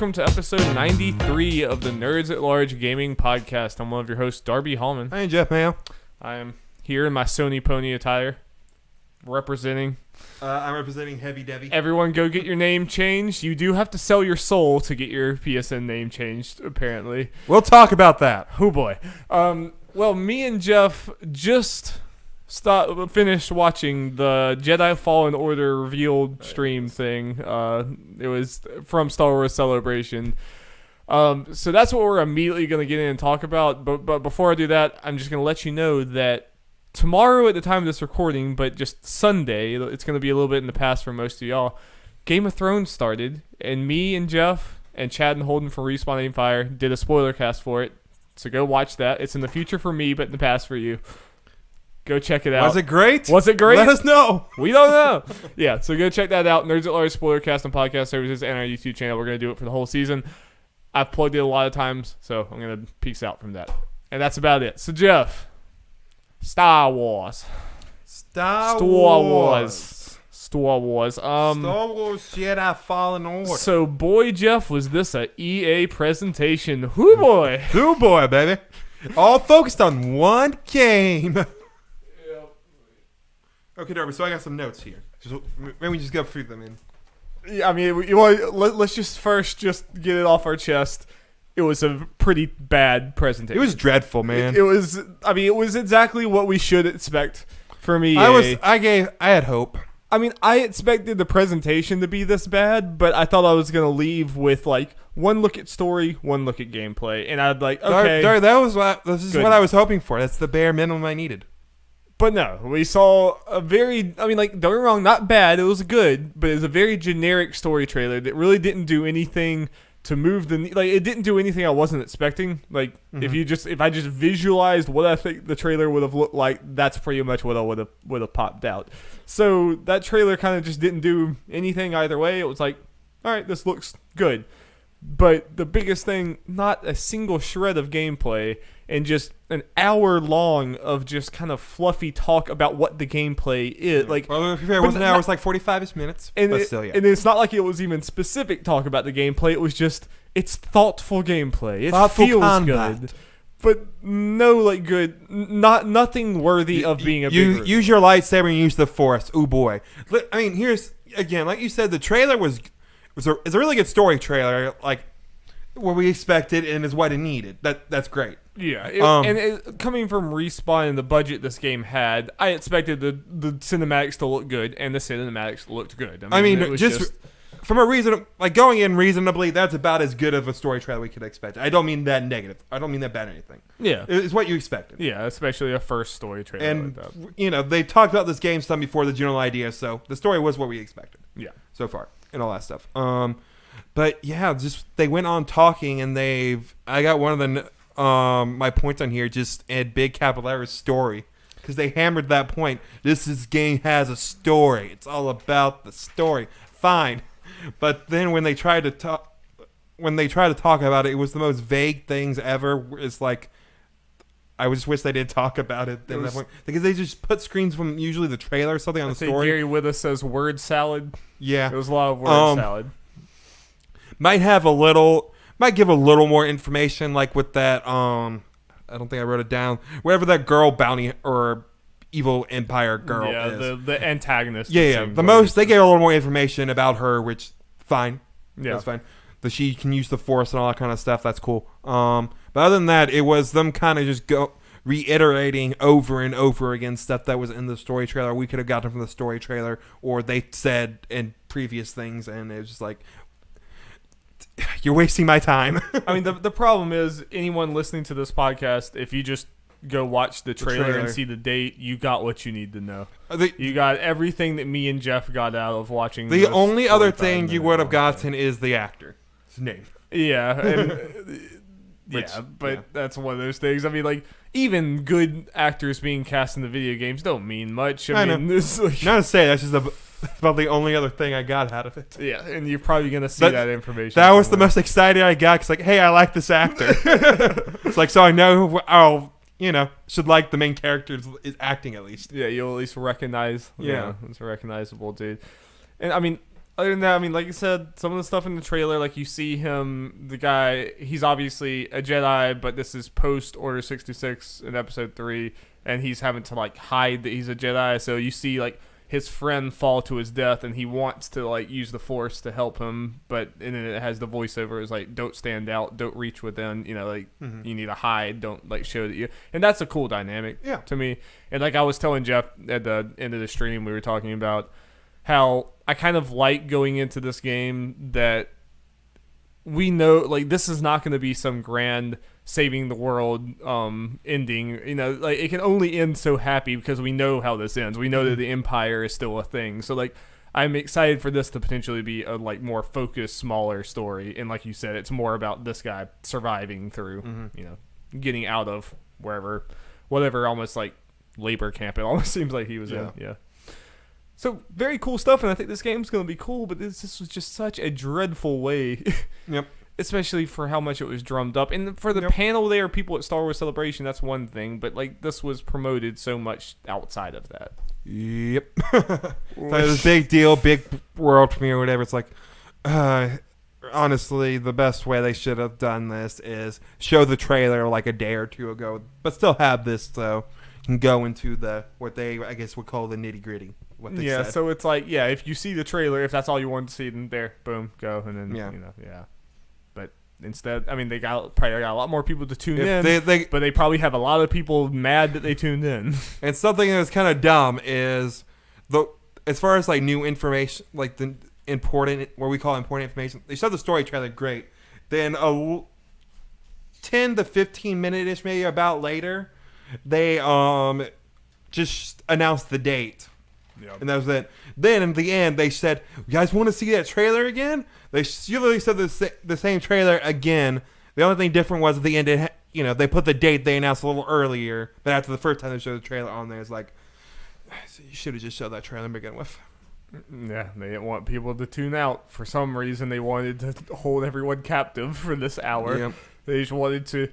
welcome to episode 93 of the Nerds at Large Gaming Podcast. I'm one of your hosts, Darby Hallman. Hey, Jeff Mayo. I am here in my Sony Pony attire, representing. I'm representing Heavy Debbie. Everyone go get your name changed. You do have to sell your soul to get your PSN name changed, apparently. We'll talk about that. Oh, boy. Well, me and Jeff just finished watching the Jedi Fallen Order revealed stream thing. It was from Star Wars Celebration. So that's what we're immediately going to get in and talk about. But before I do that, I'm just going to let you know that tomorrow at the time of this recording, but just Sunday, it's going to be a little bit in the past for most of y'all, Game of Thrones started, and me and Jeff and Chad and Holden from Respawn Aim Fire did a spoiler cast for it. So go watch that. It's in the future for me, but in the past for you. Go check it out. Was it great? Was it great? Let us know. We don't know. Yeah, so go check that out. Nerds at Large Spoilercast on podcast services and our YouTube channel. We're going to do it for the whole season. I've plugged it a lot of times, so I'm going to peace out from that. And that's about it. So, Jeff, Star Wars. Star Wars Jedi Fallen Order. So, boy, Jeff, was this a EA presentation? Hoo boy. Hoo boy, baby. All focused on one game. Okay, Darby, so I got some notes here. Maybe we just go through them in. Yeah, I mean, let's just first just get it off our chest. It was a pretty bad presentation. It was dreadful, man. It was exactly what we should expect from EA. I had hope. I mean, I expected the presentation to be this bad, but I thought I was going to leave with, like, one look at story, one look at gameplay. And I'd like, okay. This is what I was hoping for. That's the bare minimum I needed. But no, we saw a very, I mean, like, don't get me wrong, not bad. It was good, but it was a very generic story trailer that really didn't do anything to move it didn't do anything I wasn't expecting. Like, if I just visualized what I think the trailer would have looked like, that's pretty much what I would have popped out. So that trailer kind of just didn't do anything either way. It was like, all right, this looks good. But the biggest thing, not a single shred of gameplay, and just an hour long of just kind of fluffy talk about what the gameplay is. Like, well, it wasn't an hour, it was like 45 minutes. And it's not like it was even specific talk about the gameplay. It was just, it's thoughtful gameplay. It feels combat. Good. But no, like, good, nothing worthy of being a big use your lightsaber and use the Force. Ooh, boy. I mean, here's, again, like you said, the trailer it's a really good story trailer, like what we expected and is what it needed. That's great. Yeah, coming from Respawn and the budget this game had, I expected the cinematics to look good, and the cinematics looked good. I mean just from a reason, like going in reasonably, that's about as good of a story trailer we could expect. I don't mean that negative. I don't mean that bad or anything. Yeah, it's what you expected. Yeah, especially a first story trailer. And like that. They talked about this game some before the general idea, so the story was what we expected. Yeah, so far and all that stuff. But yeah, just they went on talking, and I got one of the my points on here, just in big capital letters, story, because they hammered that point. This game has a story. It's all about the story. Fine, but then when they tried to talk about it, it was the most vague things ever. It's like, I just wish they didn't talk about it at that point, because they just put screens from usually the trailer or something on the story. Gary Withers says word salad. Yeah, it was a lot of word salad. Might give a little more information, like with that. I don't think I wrote it down. Whatever that girl bounty or evil empire girl is. Yeah, the antagonist. Yeah. They gave a little more information about her, which fine. Yeah, that's fine. That she can use the Force and all that kind of stuff. That's cool. But other than that, it was them kind of just reiterating over and over again stuff that was in the story trailer. We could have gotten from the story trailer, or they said in previous things, and it was just like, you're wasting my time. I mean, the problem is, anyone listening to this podcast, if you just go watch the trailer and see the date, you got what you need to know. You got everything that me and Jeff got out of watching. The only other thing you would have gotten is the actor's name. Yeah. That's one of those things. I mean, like, even good actors being cast in the video games don't mean much. I mean, this, like, not to say that's just about the only other thing I got out of it. Yeah, and you're probably going to see that information. That was the most exciting I got, because, like, hey, I like this actor. It's like, so I know I'll, should like the main character is acting at least. Yeah, you'll at least recognize. Yeah, it's a recognizable dude. And, I mean, other than that, I mean, like you said, some of the stuff in the trailer, like you see him, the guy, he's obviously a Jedi, but this is post Order 66 in Episode 3, and he's having to like hide that he's a Jedi. So you see like his friend fall to his death, and he wants to like use the Force to help him, and then it has the voiceover is like, "Don't stand out, don't reach within," like you need to hide, don't like show that you. And that's a cool dynamic to me. And like I was telling Jeff at the end of the stream, we were talking about how I kind of like going into this game that we know like this is not going to be some grand saving the world ending. Like it can only end so happy because we know how this ends. We know that the Empire is still a thing. So like I'm excited for this to potentially be a like more focused, smaller story. And like you said, it's more about this guy surviving through, getting out of whatever almost like labor camp it almost seems like he was in. Yeah. So very cool stuff, and I think this game's going to be cool, but this was just such a dreadful way. Yep. Especially for how much it was drummed up. And for the panel there, people at Star Wars Celebration, that's one thing, but like this was promoted so much outside of that. Yep. So it was a big deal, big world premiere, whatever. It's like, honestly, the best way they should have done this is show the trailer like a day or two ago, but still have this so you can go into what they, I guess, would call the nitty gritty. Yeah, so it's like, if you see the trailer, if that's all you want to see, then there, boom, go, and then, But instead, I mean, they probably got a lot more people to tune in, but they probably have a lot of people mad that they tuned in. And something that's kind of dumb is, as far as, like, new information, like, the important, what we call important information, they showed the story trailer, great. Then 10 to 15 minute-ish, maybe about later, they just announced the date. Yep. And that was it. Then in the end, they said, "You guys want to see that trailer again?" They literally said the same trailer again. The only thing different was at the end, they put the date they announced a little earlier. But after the first time they showed the trailer on there, it's like, you should have just showed that trailer to begin with. Yeah, they didn't want people to tune out. For some reason, they wanted to hold everyone captive for this hour. Yep. They just wanted to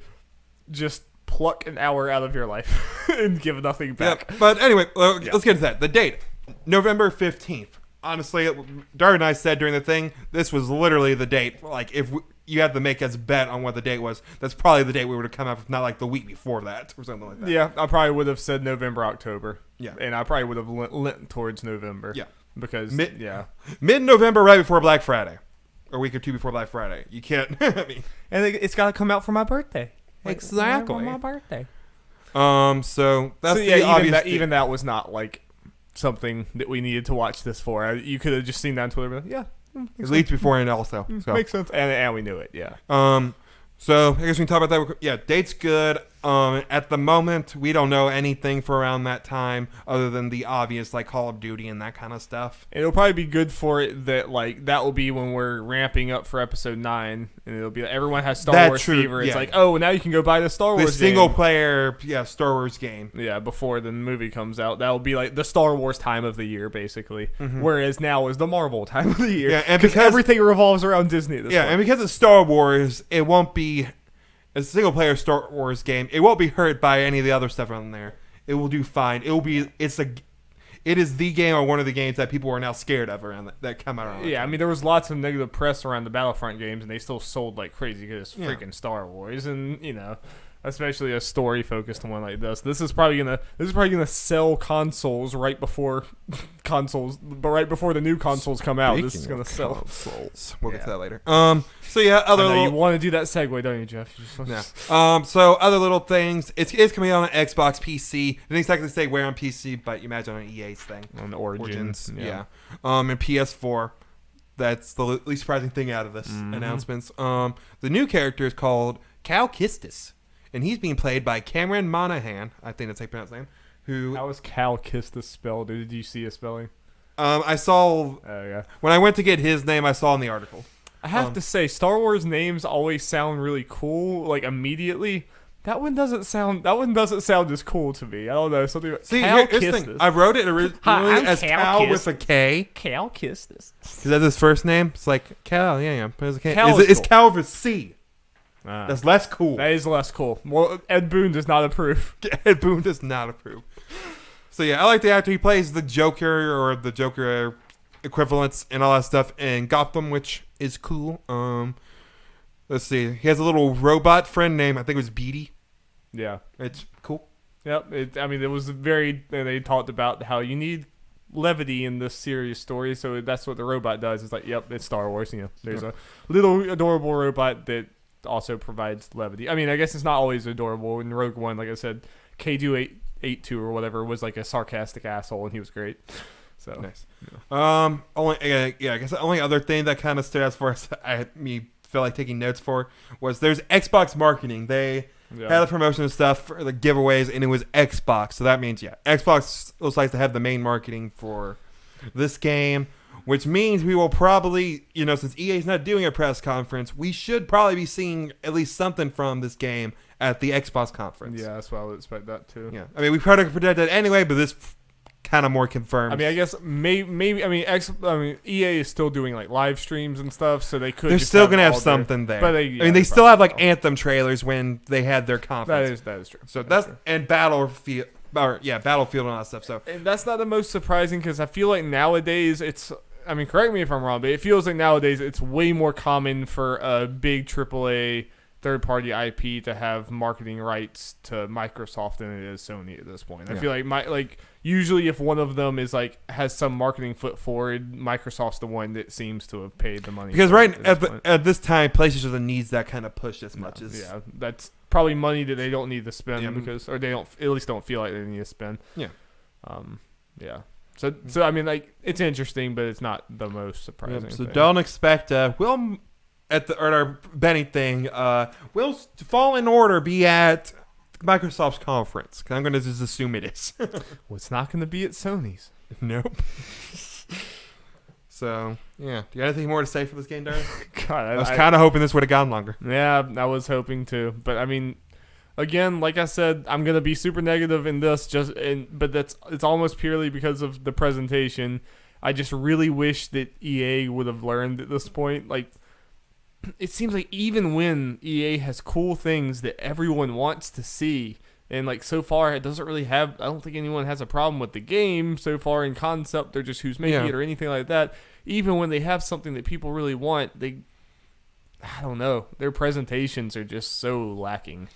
pluck an hour out of your life and give nothing back. Yep. But anyway, let's get to that. The date. November 15th. Honestly, Darby and I said during the thing, this was literally the date. Like, if you had to make us bet on what the date was, that's probably the date we would have come up with, not like the week before that or something like that. Yeah, I probably would have said November, October. Yeah. And I probably would have lent towards November. Yeah. Because, mid-November, right before Black Friday. Or a week or two before Black Friday. You can't, I mean. And it's got to come out for my birthday. Exactly. For my birthday. So that's the obvious even that was not like something that we needed to watch this for. You could have just seen that on Twitter. It leaked beforehand also. So. Makes sense. And we knew it. Yeah. So I guess we can talk about that. Yeah, date's good. At the moment, we don't know anything for around that time other than the obvious, like Call of Duty and that kind of stuff. It'll probably be good for it that that will be when we're ramping up for Episode 9, and it'll be everyone has Star Wars fever. It's like, oh, now you can go buy the Star Wars the single player, Star Wars game. Yeah, before the movie comes out, that'll be like the Star Wars time of the year, basically. Mm-hmm. Whereas now is the Marvel time of the year. Yeah, and because everything revolves around Disney at this point. And because it's Star Wars, it won't be a single player Star Wars game. It won't be hurt by any of the other stuff on there. It will do fine. It is the game or one of the games that people are now scared of around that come out around. Yeah, I mean there was lots of negative press around the Battlefront games, and they still sold like crazy because it's freaking Star Wars, and especially a story focused one like this. This is probably gonna sell consoles right before right before the new consoles come out. This is gonna sell consoles. We'll get to that later. So yeah, you want to do that segue, don't you, Jeff? So other little things. It's coming out on Xbox, PC. Didn't exactly say where on PC, but you imagine on EA's thing on Origins. Yeah. And PS4. That's the least surprising thing out of this announcements. The new character is called Cal Kestis. And he's being played by Cameron Monaghan. I think that's how you pronounce his name. How is Cal Kestis spelled? Did you see a spelling? I saw... When I went to get his name, I saw in the article. I have to say, Star Wars names always sound really cool, like immediately. That one doesn't sound as cool to me. I don't know. Something about Cal Kestis. I wrote it originally as Cal with a K. Cal Kestis. Is that his first name? It's like Cal, yeah. It's Cal with a C. That's less cool. That is less cool. Well, Ed Boon does not approve. Ed Boon does not approve. So yeah, I like the actor. He plays the Joker or the Joker equivalents and all that stuff in Gotham, which is cool. Let's see. He has a little robot friend named, I think it was Beatty. Yeah. It's cool. Yep. It was they talked about how you need levity in this serious story, so that's what the robot does. It's like, yep, it's Star Wars. There's a little adorable robot that also provides levity. I guess it's not always adorable. In Rogue One, like I said, K282 or whatever was like a sarcastic asshole, and he was great. So nice. Yeah. I guess the only other thing that kind of stood out for us, me feel like taking notes for, was there's Xbox marketing. They had the promotion and stuff for the giveaways, and it was Xbox. So that means Xbox looks like to have the main marketing for this game, which means we will probably, since EA's not doing a press conference, we should probably be seeing at least something from this game at the Xbox conference. Yeah, that's why I would expect that too. Yeah, we probably could predict that anyway, but this kind of more confirmed. I guess maybe EA is still doing like live streams and stuff, so they could. They're still gonna have something there. But they still have like Anthem trailers when they had their conference. That is true. So that's true. And Battlefield, Battlefield and all that stuff. So and that's not the most surprising because I feel like nowadays it's. Correct me if I'm wrong, but it feels like nowadays it's way more common for a big AAA third-party IP to have marketing rights to Microsoft than it is Sony at this point. I feel like usually if one of them is has some marketing foot forward, Microsoft's the one that seems to have paid the money. Because at this time, PlayStation needs that kind of push as much as that's probably money that they don't need to spend or they don't at least don't feel like they need to spend. So it's interesting, but it's not the most surprising. So thing. don't expect at our Benny thing. Will Fallen Order be at Microsoft's conference? 'Cause I'm going to just assume it is. Well, it's not going to be at Sony's. Nope. So do you got anything more to say for this game, Darby? God, I was kind of hoping this would have gone longer. Yeah, I was hoping to, but again, like I said, I'm gonna be super negative in this. But it's almost purely because of the presentation. I just really wish that EA would have learned at this point. Like, it seems like even when EA has cool things that everyone wants to see, and so far it doesn't really have. I don't think anyone has a problem with the game so far in concept or just who's making it or anything like that. Even when they have something that people really want, I don't know, their presentations are just so lacking.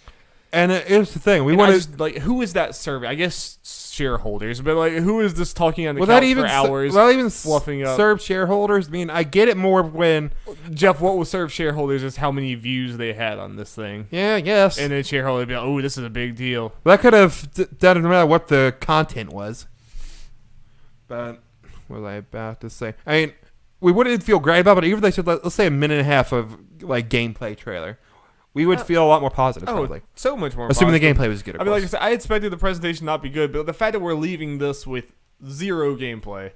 And here's the thing: who is that survey? I guess shareholders, but who is this talking on the couch for hours? Will that even fluffing up? Serve shareholders? I get it more when Jeff. What will serve shareholders is how many views they had on this thing. Yeah, I guess. And then shareholders would be like, "Oh, this is a big deal." That could have done no matter what the content was. But what was I about to say? We wouldn't feel great about it, even if they said, let's say, a minute and a half of gameplay trailer. We would feel a lot more positive, probably. So much more assuming positive. the gameplay was good, like I said, I expected the presentation not be good, but the fact that we're leaving this with zero gameplay,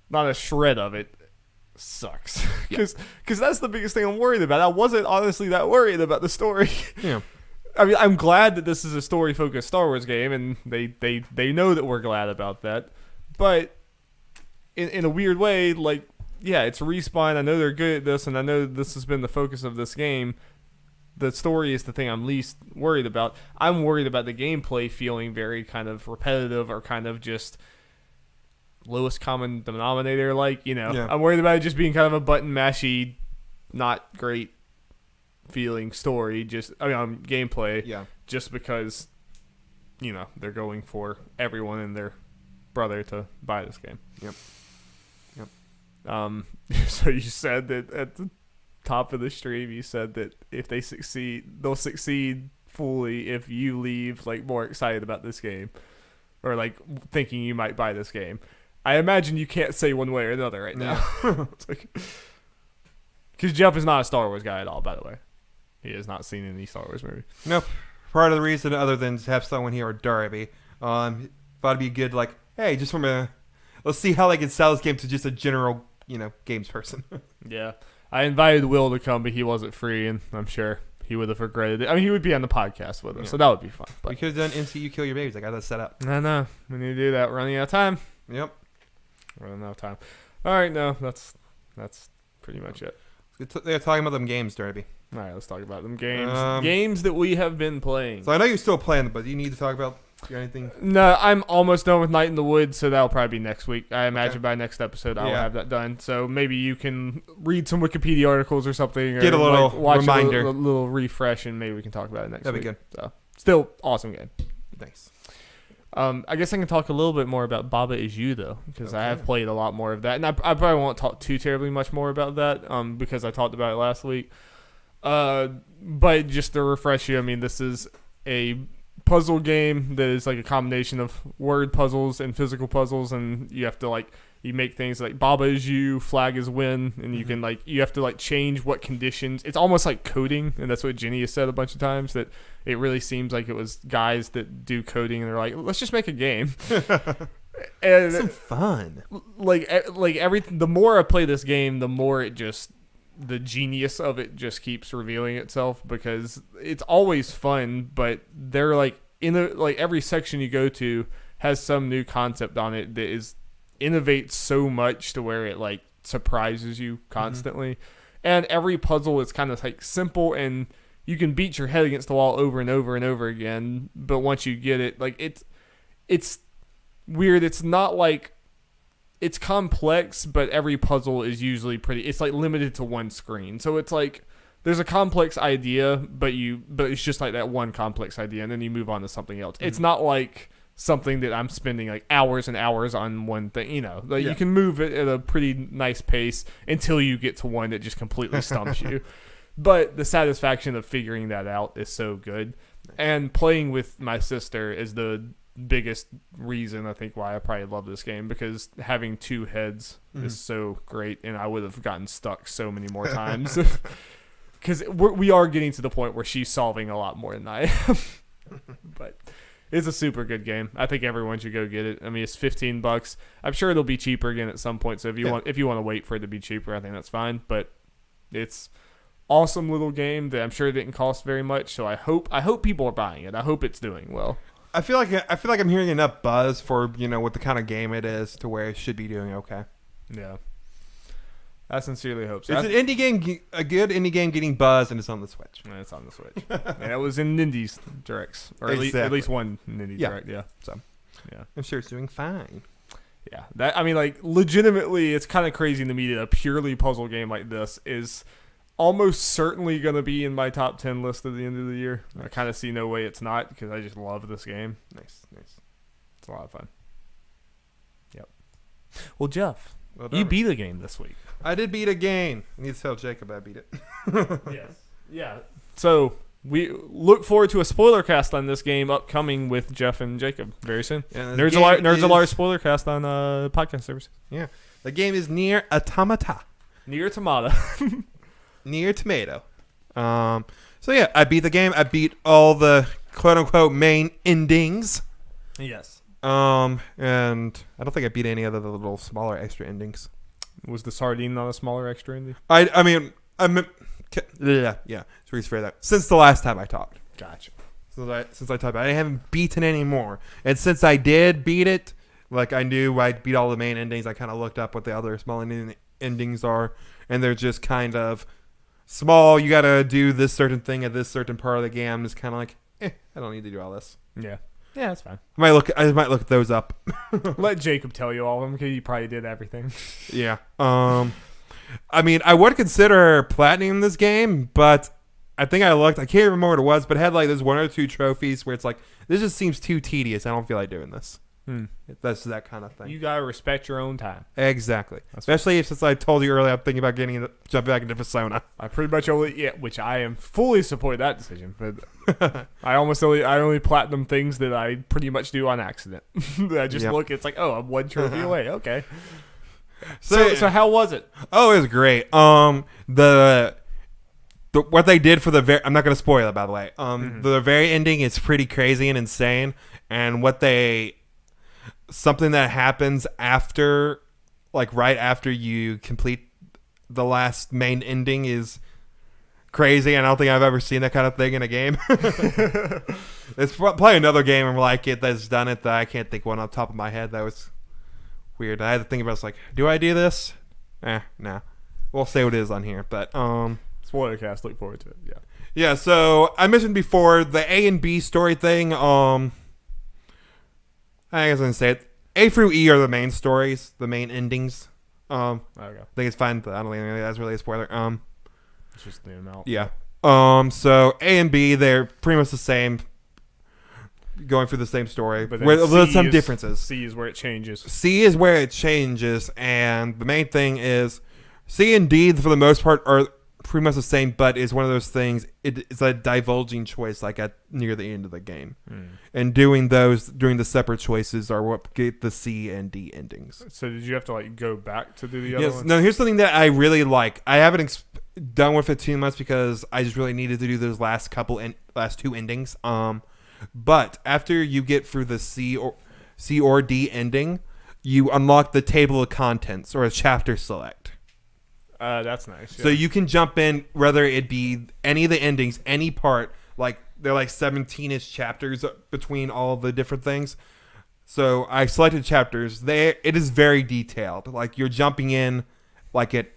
not a shred of it, sucks. Because that's the biggest thing I'm worried about. I wasn't honestly that worried about the story. Yeah. I'm glad that this is a story-focused Star Wars game, and they know that we're glad about that. But in a weird way, it's Respawn. I know they're good at this, and I know this has been the focus of this game. The story is the thing I'm least worried about. I'm worried about the gameplay feeling very kind of repetitive or kind of just lowest common denominator. I'm worried about it just being kind of a button mashy, not great feeling story. Gameplay. Yeah. Just because, they're going for everyone and their brother to buy this game. Yep. So you said that at the top of the stream, you said that if they succeed, they'll succeed fully if you leave more excited about this game or thinking you might buy this game. I imagine you can't say one way or another right now. Because Jeff is not a Star Wars guy at all, by the way. He has not seen any Star Wars movie. Nope. Part of the reason, other than to have someone here or Darby, thought it'd be good, hey, just let's see how they can sell this game to just a general, games person. Yeah. I invited Will to come, but he wasn't free, and I'm sure he would have regretted it. He would be on the podcast with us, so that would be fun. But we could have done MCU Kill Your Babies. I got that set up. No. We need to do that. We're running out of time. Yep. Running out of time. All right, no, that's pretty much it. They're talking about them games, Darby. All right, let's talk about them games. Games that we have been playing. So I know you're still playing them, but you need to talk about You got anything? No, I'm almost done with Night in the Woods, so that'll probably be next week. I imagine by next episode I'll have that done. So maybe you can read some Wikipedia articles or something. Get a little watch reminder. A little refresh, and maybe we can talk about it next week. That'd be good. So, still awesome game. Nice. I guess I can talk a little bit more about Baba Is You, though, because I have played a lot more of that. And I probably won't talk too terribly much more about that because I talked about it last week. But just to refresh you, I mean, this is a puzzle game that is like a combination of word puzzles and physical puzzles, and you have to you make things like Baba is you, flag is win, and you can you have to change what conditions. It's almost like coding, and that's what Jenny has said a bunch of times, that it really seems like it was guys that do coding and they're like, let's just make a game. And some fun. Everything. The more I play this game, the more the genius of it just keeps revealing itself, because it's always fun, but they're every section you go to has some new concept on it that innovates so much to where it surprises you constantly. And every puzzle is kind of simple, and you can beat your head against the wall over and over and over again, but once you get it, it's weird. It's not it's complex, but every puzzle is usually it's limited to one screen. So it's there's a complex idea, but it's just that one complex idea, and then you move on to something else. It's not something that I'm spending hours and hours on one thing. You can move it at a pretty nice pace until you get to one that just completely stumps you. But the satisfaction of figuring that out is so good. And playing with my sister is the biggest reason I think why I probably love this game, because having two heads is so great, and I would have gotten stuck so many more times because we are getting to the point where she's solving a lot more than I am. But it's a super good game. I think everyone should go get it. I mean, it's $15. I'm sure it'll be cheaper again at some point, so if you want to wait for it to be cheaper, I think that's fine. But it's awesome little game that I'm sure it didn't cost very much, so I hope people are buying it. I hope it's doing well. I feel like I'm hearing enough buzz for what the kind of game it is to where it should be doing okay. Yeah, I sincerely hope so. It's an indie game, a good indie game getting buzz, and it's on the Switch. And it's on the Switch, and it was in Nindies directs, or at least one Nindy direct. Yeah, so yeah, I'm sure it's doing fine. Yeah, that legitimately, it's kind of crazy to me that a purely puzzle game like this is almost certainly going to be in my top 10 list at the end of the year. Nice. I kind of see no way it's not, because I just love this game. Nice. It's a lot of fun. Yep. Well, Jeff, you beat a game this week. I did beat a game. I need to tell Jacob I beat it. Yes. Yeah. So we look forward to a spoilercast on this game upcoming with Jeff and Jacob very soon. Yeah, Nerds Alarm spoilercast on podcast services. Yeah. The game is Nier Automata. Nier Automata. Nier Tomato. So yeah, I beat the game. I beat all the quote unquote main endings. Yes. And I don't think I beat any other little smaller extra endings. Was the sardine not a smaller extra ending? Yeah. To rephrase that. Since the last time I talked. Gotcha. Since I talked about it, I haven't beaten any more. And since I did beat it, I knew I'd beat all the main endings. I kind of looked up what the other small endings are, and they're just kind of small. You gotta do this certain thing at this certain part of the game. I'm just kind of I don't need to do all this. Yeah, that's fine. I might look at those up. Let Jacob tell you all of them, because he probably did everything. Yeah. I mean, I would consider platinum this game, but I think I looked. I can't remember what it was, but it had there's one or two trophies where it's this just seems too tedious. I don't feel like doing this. That's that kind of thing. You gotta respect your own time. Exactly. Especially since I told you earlier, I'm thinking about jumping back into Persona. I pretty much which I am fully support that decision. But I only platinum things that I pretty much do on accident. I just look. It's I'm one trophy away. Okay. So how was it? Oh, it was great. What they did for the I'm not going to spoil it, by the way. The very ending is pretty crazy and insane, and something that happens after, right after you complete the last main ending is crazy. And I don't think I've ever seen that kind of thing in a game. It's probably another game like it that's done it that I can't think one on top of my head that was weird. I had to think about it. Do I do this? Nah. We'll say what it is on here, but Spoilercast, look forward to it. Yeah. Yeah, so I mentioned before the A and B story thing. I guess I can say it. A through E are the main stories, the main endings. Okay. I think it's fine. I don't think that's really a spoiler. It's just the amount. Yeah. So A and B, they're pretty much the same, going through the same story, But with some differences. C is where it changes. C is where it changes, and the main thing is C and D, for the most part, are pretty much the same, but it's one of those things, it's a divulging choice like near the end of the game. And doing the separate choices are what get the C and D endings. So did you have to like go back to do the other one? No, here's something that I really like. I haven't done with it too much because I just really needed to do those last two endings. But after you get through the C or D ending, you unlock the table of contents or a chapter select. That's nice. Yeah. So you can jump in, whether it be any of the endings, any part. Like they're like 17-ish chapters between all the different things. So I selected chapters. It is very detailed. Like you're jumping in, like at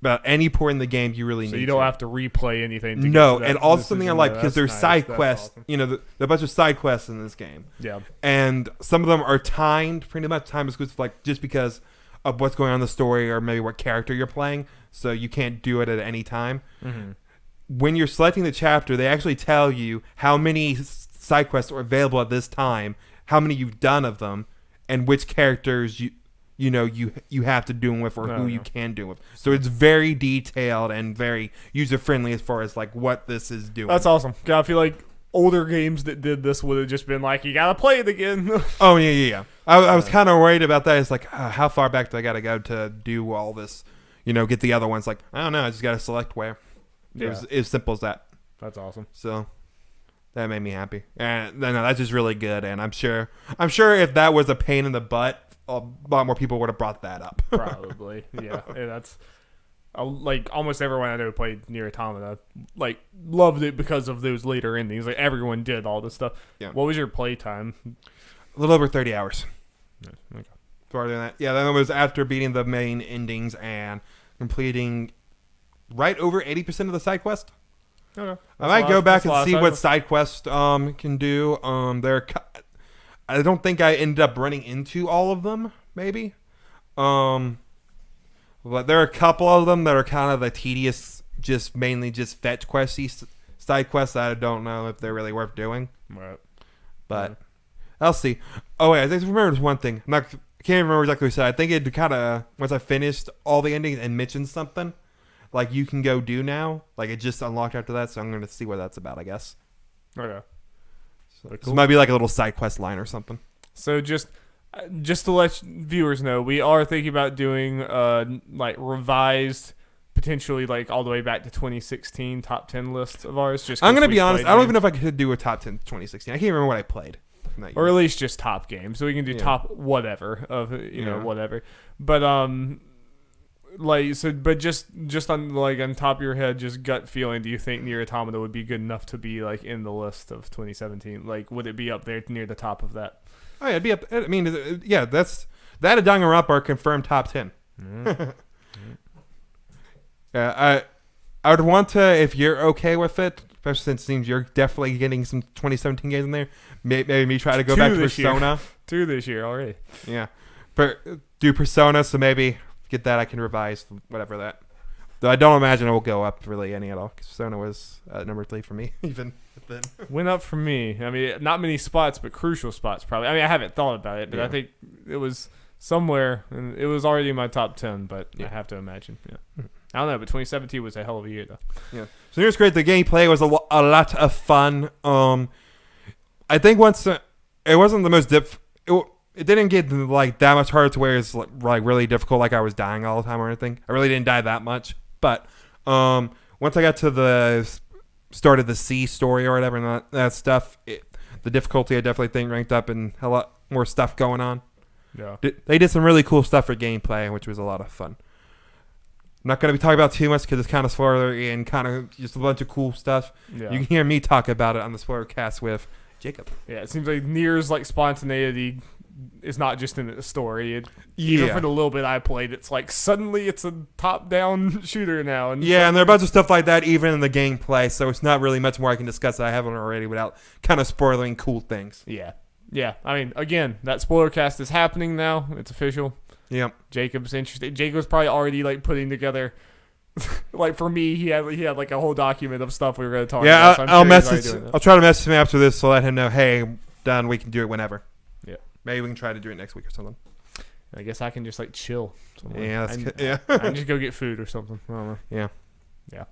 about any point in the game you really need. So you don't have to replay anything. No, and also something I like because there's nice. side That's quests. awesome. You know, there's a bunch of side quests in this game. Yeah. And some of them are timed, pretty much time exclusive, like just because of what's going on in the story or maybe what character you're playing. So you can't do it at any time. Mm-hmm. When you're selecting the chapter, they actually tell you how many side quests are available at this time, how many you've done of them, and which characters you have to do them with or who you can do them with. So it's very detailed and very user friendly as far as like what this is doing. That's awesome. I feel like older games that did this would have just been like, you gotta play it again. Oh yeah. I was kind of worried about that. It's like, how far back do I gotta go to do all this? Get the other ones. Like, I don't know. I just gotta select where. It was as simple as that. That's awesome. So that made me happy. And no, that's just really good. And I'm sure if that was a pain in the butt, a lot more people would have brought that up. Probably, yeah. And that's like almost everyone I know who played Nier Automata like loved it because of those later endings. Like everyone did all this stuff. Yeah. What was your play time? A little over 30 hours. Okay. Farther than that. Yeah, then it was after beating the main endings and completing right over 80% of the side quest. Okay. I might go back and see what side quest can do. I don't think I ended up running into all of them, maybe. But there are a couple of them that are kind of the tedious, mainly fetch questy side quests that I don't know if they're really worth doing. Right. But I'll see. Oh wait, I think I remember there's one thing. I can't remember exactly what he said. I think it kind of, once I finished all the endings and mentioned something, like you can go do now. Like it just unlocked after that, so I'm going to see what that's about, I guess. Okay. So cool. It might be like a little side quest line or something. So just to let viewers know, we are thinking about doing like revised, potentially like all the way back to 2016 top 10 lists of ours. Just I'm going to be honest, I don't even know if I could do a top 10 2016. I can't remember what I played. Or at least just top games. So we can do top whatever of whatever. But but just on top of your head, just gut feeling, do you think Nier Automata would be good enough to be like in the list of 2017? Like, would it be up there near the top of that? Oh yeah, it'd be up. I mean, yeah, that and Danganronpa are confirmed top 10. Mm-hmm. Yeah, I would want to, if you're okay with it, especially since it seems you're definitely getting some 2017 games in there. Maybe me try to go back to Persona. 2 this year already. Yeah, do Persona, so maybe get that. I can revise whatever that. Though I don't imagine it will go up really any at all. Because Persona was number 3 for me, even then. Went up for me. I mean, not many spots, but crucial spots probably. I mean, I haven't thought about it, but I think it was somewhere, and it was already in my top 10. But I have to imagine. Yeah. I don't know, but 2017 was a hell of a year, though. Yeah. So it was great. The gameplay was a lot of fun. I think once it wasn't the most it didn't get like that much harder to where it's like really difficult, like I was dying all the time or anything. I really didn't die that much, but once I got to the start of the C story or whatever and that stuff, the difficulty I definitely think ranked up and a lot more stuff going on. Yeah, they did some really cool stuff for gameplay, which was a lot of fun. I'm not going to be talking about too much because it's kind of spoilery and kind of just a bunch of cool stuff. Yeah. You can hear me talk about it on the Spoilercast with Jacob. Yeah, it seems like Nier's like spontaneity is not just in the story. Even for the little bit I played, it's like suddenly it's a top-down shooter now. And and there are a bunch of stuff like that even in the gameplay, so it's not really much more I can discuss that I haven't already without kind of spoiling cool things. Yeah. Yeah, I mean, again, that Spoilercast is happening now. It's official. Yep. Jacob's interested. Jacob's probably already like putting together. Like for me, he had like a whole document of stuff we were going to talk about. Yeah, So I'm I'll sure he's already message. doing that. I'll try to message him after this to let him know. Hey, done. We can do it whenever. Yeah. Maybe we can try to do it next week or something. I guess I can just like chill somewhere. Yeah, that's good. Yeah. I can just go get food or something. I don't know. Yeah. Yeah.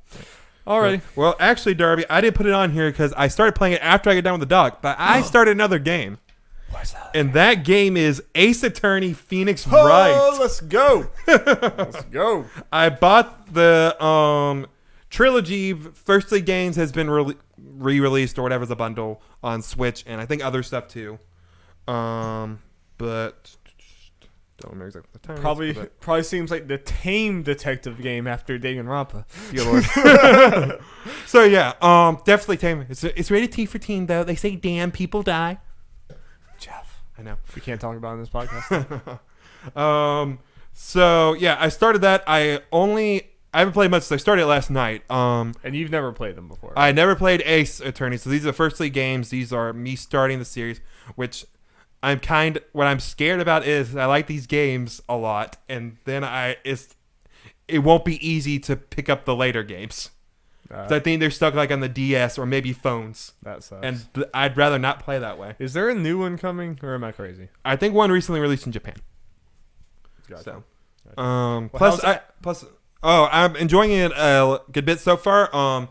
Alrighty. Well, actually, Darby, I did put it on here because I started playing it after I got done with the dog, but I started another game. What's that? And that game is Ace Attorney Phoenix Wright. Oh, let's go. Let's go. I bought the trilogy. First League Games has been re-released or whatever's a bundle on Switch, and I think other stuff too. But don't remember exactly the time. Probably seems like the tame detective game after Danganronpa. So yeah, definitely tame. It's rated T for teen though. They say damn people die. Jeff, I know. we can't talk about it in this podcast. So yeah, I started that. I haven't played much. So I started it last night. And you've never played them before. I never played Ace Attorney, so these are the First League games. These are me starting the series, which what I'm scared about is I like these games a lot, and then it won't be easy to pick up the later games. So I think they're stuck like on the DS or maybe phones. That sucks. And I'd rather not play that way. Is there a new one coming, or am I crazy? I think one recently released in Japan. Gotcha. So, I'm enjoying it a good bit so far.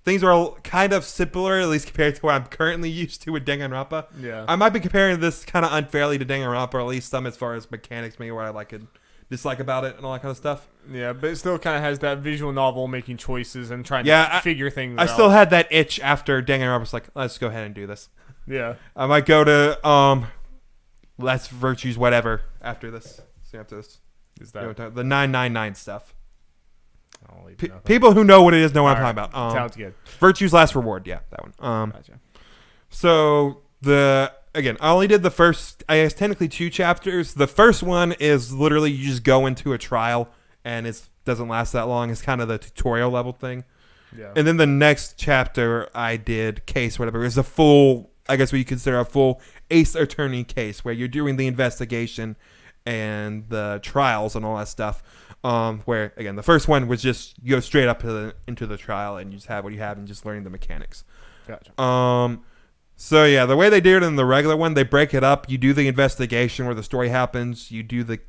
Things are kind of simpler, at least compared to what I'm currently used to with Danganronpa. Yeah. I might be comparing this kind of unfairly to Danganronpa, or at least some as far as mechanics, maybe what I like and dislike about it and all that kind of stuff. Yeah, but it still kind of has that visual novel making choices and trying to figure things out. I still had that itch after Danganronpa was like, let's go ahead and do this. Yeah. I might go to Less Virtues whatever after this. See after this. Is that The 999 stuff. People who know what it is know what I'm talking about. Sounds good. Virtue's Last Reward, yeah, that one. Gotcha. So I only did the first, I guess technically 2 chapters. The first one is literally you just go into a trial and it doesn't last that long. It's kind of the tutorial level thing. Yeah. And then the next chapter I did case whatever. It's a full, I guess what you consider a full Ace Attorney case where you're doing the investigation and the trials and all that stuff. Where again the first one was just you go straight up into the trial and you just have what you have and just learning the mechanics. Gotcha. So yeah, the way they do it in the regular one, they break it up. You do the investigation where the story happens. You do at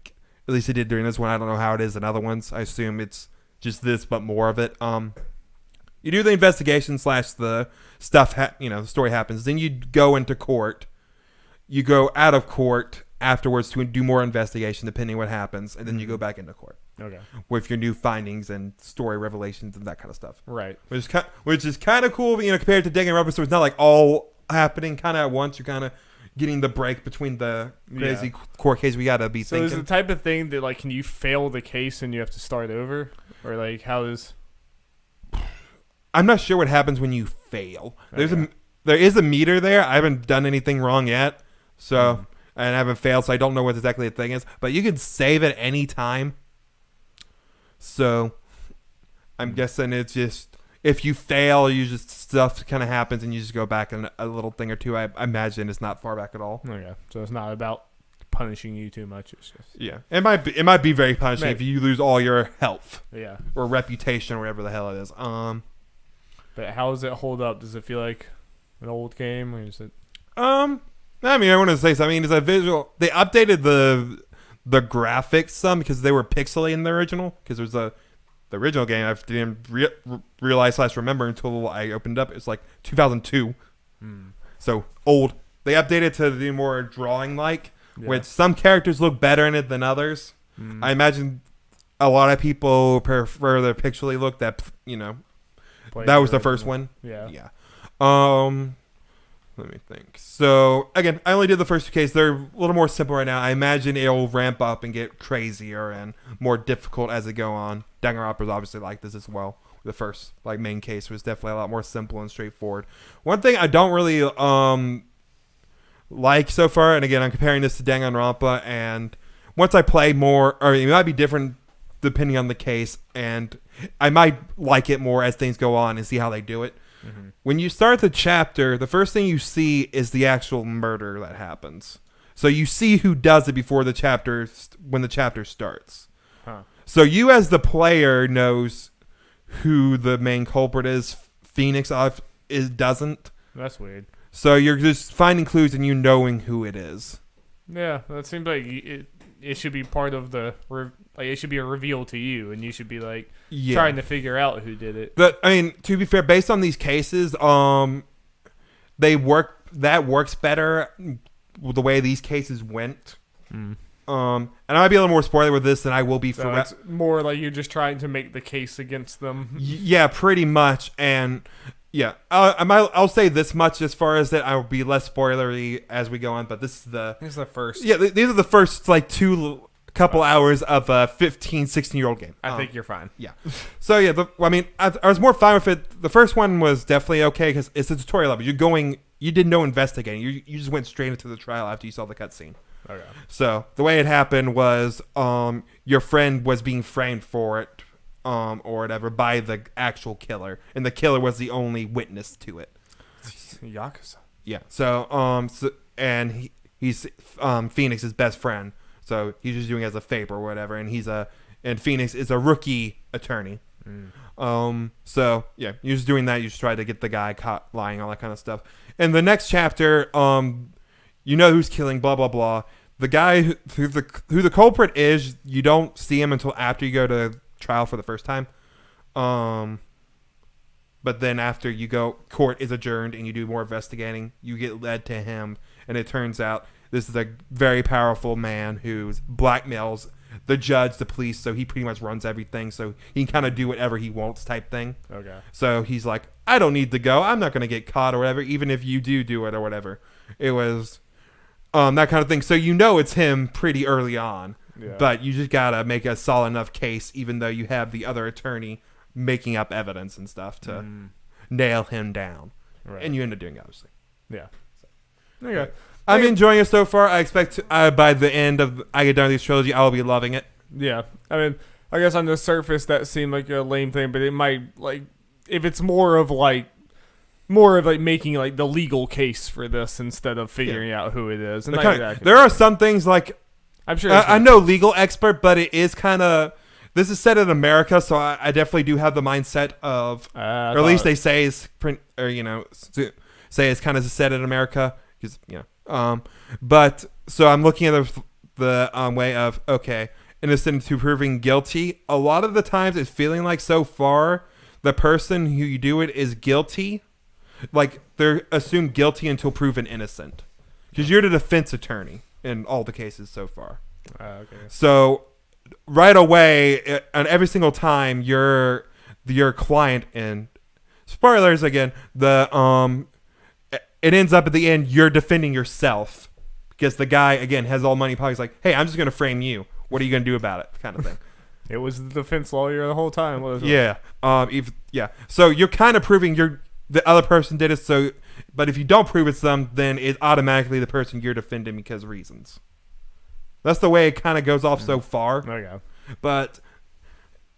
least they did during this one. I don't know how it is in other ones. I assume it's just this, but more of it. You do the investigation / the stuff. The story happens. Then you go into court. You go out of court afterwards to do more investigation, depending what happens, and then you go back into court. Okay. With your new findings and story revelations and that kind of stuff. Right. Which is kind of cool, compared to Danganronpa. So it's not like all happening kind of at once. You're kind of getting the break between the crazy court case we got to be thinking. So is the type of thing that, like, can you fail the case and you have to start over? Or, like, how is... I'm not sure what happens when you fail. There is a meter there. I haven't done anything wrong yet. So... And I haven't failed, so I don't know what exactly the thing is. But you can save at any time. So, I'm guessing it's just... If you fail, stuff kind of happens, and you just go back and a little thing or two. I imagine it's not far back at all. Okay, so it's not about punishing you too much. It's just... Yeah, it might be very punishing if you lose all your health. Yeah. Or reputation or whatever the hell it is. But how does it hold up? Does it feel like an old game, or is it... I want to say something. It's a visual. They updated the graphics some because they were pixely in the original. Because there's the original game. I didn't realize / remember until I opened it up. It's like 2002, so old. They updated to be more drawing like, which some characters look better in it than others. I imagine a lot of people prefer the pixely look. That that was the first one. Yeah. Let me think. So, again, I only did the first 2 cases. They're a little more simple right now. I imagine it'll ramp up and get crazier and more difficult as it go on. Danganronpa is obviously like this as well. The first main case was definitely a lot more simple and straightforward. One thing I don't really like so far, and again, I'm comparing this to Danganronpa, and once I play more, or it might be different depending on the case, and I might like it more as things go on and see how they do it. When you start the chapter, the first thing you see is the actual murder that happens. So you see who does it before the chapter, when the chapter starts. Huh. So you as the player knows who the main culprit is. Phoenix doesn't. That's weird. So you're just finding clues and you knowing who it is. Yeah, that seems like it should be part of the it should be a reveal to you, and you should be like trying to figure out who did it. But I mean, to be fair, based on these cases, they work. That works better the way these cases went. And I might be a little more spoiler with this than I will be for. It's more like you're just trying to make the case against them. Yeah, pretty much, and. Yeah, I'll say this much as far as that I will be less spoilery as we go on, but this is the first. Yeah, these are the first like couple hours of a 15, 16-year-old game. I think you're fine. Yeah. So yeah, I was more fine with it. The first one was definitely okay because it's a tutorial level. You did no investigating. You just went straight into the trial after you saw the cutscene. Okay. So the way it happened was your friend was being framed for it. Or whatever by the actual killer, and the killer was the only witness to it. Yakuza. Yeah. He's Phoenix's best friend, so he's just doing it as a favor or whatever. And Phoenix is a rookie attorney. So yeah, you're just doing that. You just try to get the guy caught lying, all that kind of stuff. And the next chapter, you know who's killing, blah blah blah. The guy who the culprit is, you don't see him until after you go to trial for the first time, but then after you go, court is adjourned and you do more investigating, you get led to him, and it turns out this is a very powerful man who blackmails the judge, the police, so he pretty much runs everything, so he can kind of do whatever he wants type thing. Okay. So he's like, I don't need to go, I'm not going to get caught or whatever, even if you do it or whatever. It was that kind of thing. So you know it's him pretty early on. Yeah. But you just gotta make a solid enough case, even though you have the other attorney making up evidence and stuff to nail him down. Right. And you end up doing it, obviously. Yeah. Okay. I'm enjoying it so far. I expect by the end of I get done with this trilogy, I'll be loving it. Yeah. I mean, I guess on the surface that seemed like a lame thing, but it might if it's more of making like the legal case for this instead of figuring out who it is. And there are some things like. I'm sure. I'm no legal expert, but it is kind of. This is set in America, so I definitely do have the mindset of, or at least they say is say it's kind of set in America, because but so I'm looking at the way of innocent to proving guilty. A lot of the times, it's feeling like so far the person who you do it is guilty, like they're assumed guilty until proven innocent, because you're the defense attorney. In all the cases so far. Okay. So right away, and every single time your client, and spoilers again, it ends up at the end you're defending yourself because the guy again has all money pockets. Like, hey, I'm just gonna frame you. What are you gonna do about it? Kind of thing. It was the defense lawyer the whole time. Wasn't it? Yeah. So you're kind of proving the other person did it. So. But if you don't prove it's them, then it's automatically the person you're defending because of reasons. That's the way it kind of goes off so far. Okay. But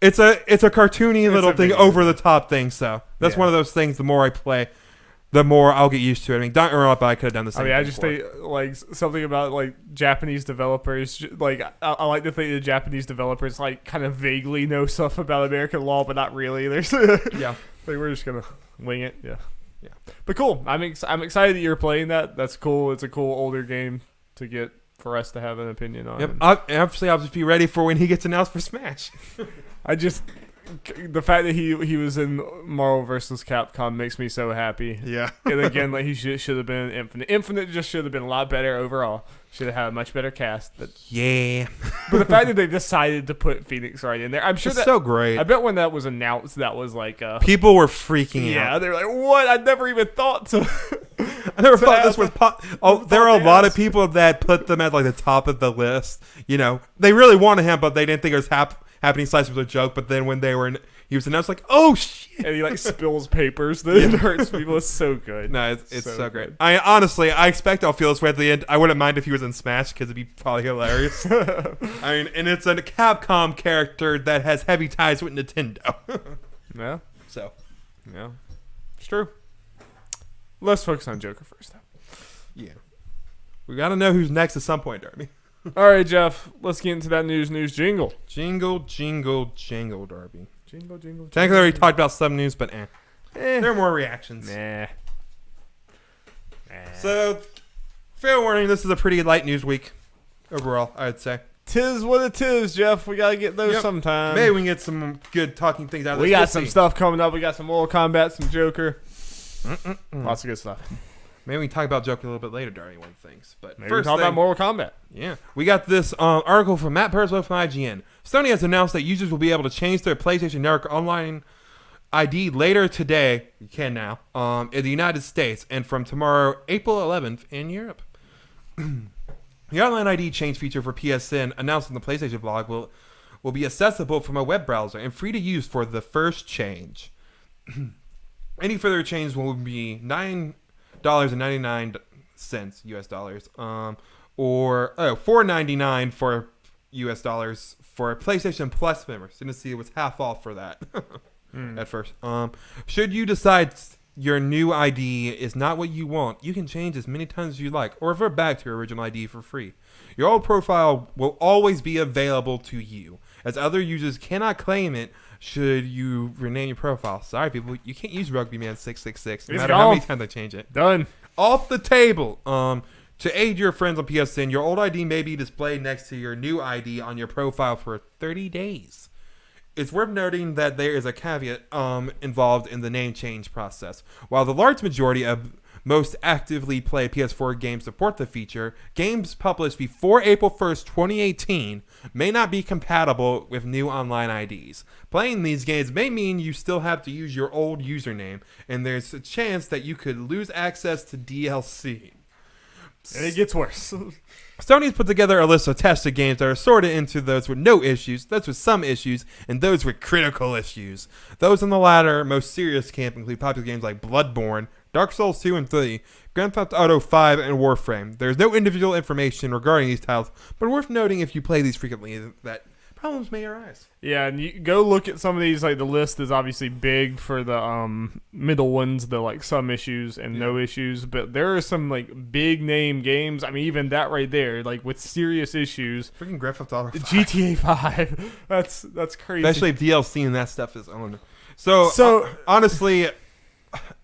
it's a cartoony little thing, over the top thing. So that's one of those things. The more I play, the more I'll get used to it. I mean, don't get me wrong, but I could have done the same. I just think like something about like Japanese developers. Like I like to think the Japanese developers like kind of vaguely know stuff about American law, but not really. There's like we're just gonna wing it. Yeah. Yeah, but cool. I'm excited that you're playing that. That's cool. It's a cool older game to get for us to have an opinion on. Yep. Obviously, I'll just be ready for when he gets announced for Smash. The fact that he was in Marvel vs. Capcom makes me so happy. Yeah. And again, like he should have been in Infinite. Infinite just should have been a lot better overall. Should have had a much better cast. But the fact that they decided to put Phoenix right in there, I'm sure that's so great. I bet when that was announced, that was like people were freaking out. Yeah, they were like, "What? I never even thought to." I never thought this was. There are a lot of people that put them at like the top of the list. You know, they really wanted him, but they didn't think it was happening. Slice was a joke, but then when he was announced, like, oh shit, and he like spills papers that hurts people. It's so good. No, it's so great. I expect I'll feel this way at the end. I wouldn't mind if he was in Smash because it'd be probably hilarious. And it's a Capcom character that has heavy ties with Nintendo. Yeah. So, yeah. true. Let's focus on Joker first, though. Yeah. We got to know who's next at some point, Darby. All right, Jeff. Let's get into that news jingle. Jingle, jingle, jingle, Darby. Jingle, jingle. Technically, already talked about some news, but there are more reactions. Nah. So, fair warning, this is a pretty light news week overall, I'd say. Tis what it is, Jeff. We gotta get those sometime. Maybe we can get some good talking things out of this. We got some stuff coming up. We got some Mortal Kombat, some Joker. Lots of good stuff. Maybe we can talk about Joker a little bit later during one of the things. But Maybe first we talk about Mortal Kombat. Yeah. We got this article from Matt Purslow from IGN. Sony has announced that users will be able to change their PlayStation Network online ID later today. You can now. In the United States. And from tomorrow, April 11th, in Europe. The online ID change feature for PSN announced in the PlayStation blog will be accessible from a web browser and free to use for the first change. Any further change will be $9.99 US dollars, or $4.99 for US dollars for PlayStation Plus members. Didn't see it was half off for that at first. Should you decide your new ID is not what you want, you can change as many times as you like, or revert back to your original ID for free. Your old profile will always be available to you, as other users cannot claim it should you rename your profile. Sorry, people, you can't use Rugbyman666, no matter how many times I change it. Done. Off the table. To aid your friends on PSN, your old ID may be displayed next to your new ID on your profile for 30 days. It's worth noting that there is a caveat involved in the name change process. While the large majority of most actively played PS4 games support the feature, games published before April 1st, 2018 may not be compatible with new online IDs. Playing these games may mean you still have to use your old username, and there's a chance that you could lose access to DLC. And it gets worse. Sony's put together a list of tested games that are sorted into those with no issues, those with some issues, and those with critical issues. Those in the latter, most serious camp include popular games like Bloodborne, Dark Souls 2 and 3, Grand Theft Auto 5, and Warframe. There's no individual information regarding these titles, but worth noting if you play these frequently that problems may arise. Yeah, and you go look at some of these. Like the list is obviously big for the middle ones, the like some issues and no issues. But there are some like big name games. I mean, even that right there, like with serious issues. Freaking Grand Theft Auto 5. GTA 5. That's crazy. Especially if DLC and that stuff is owned. So honestly,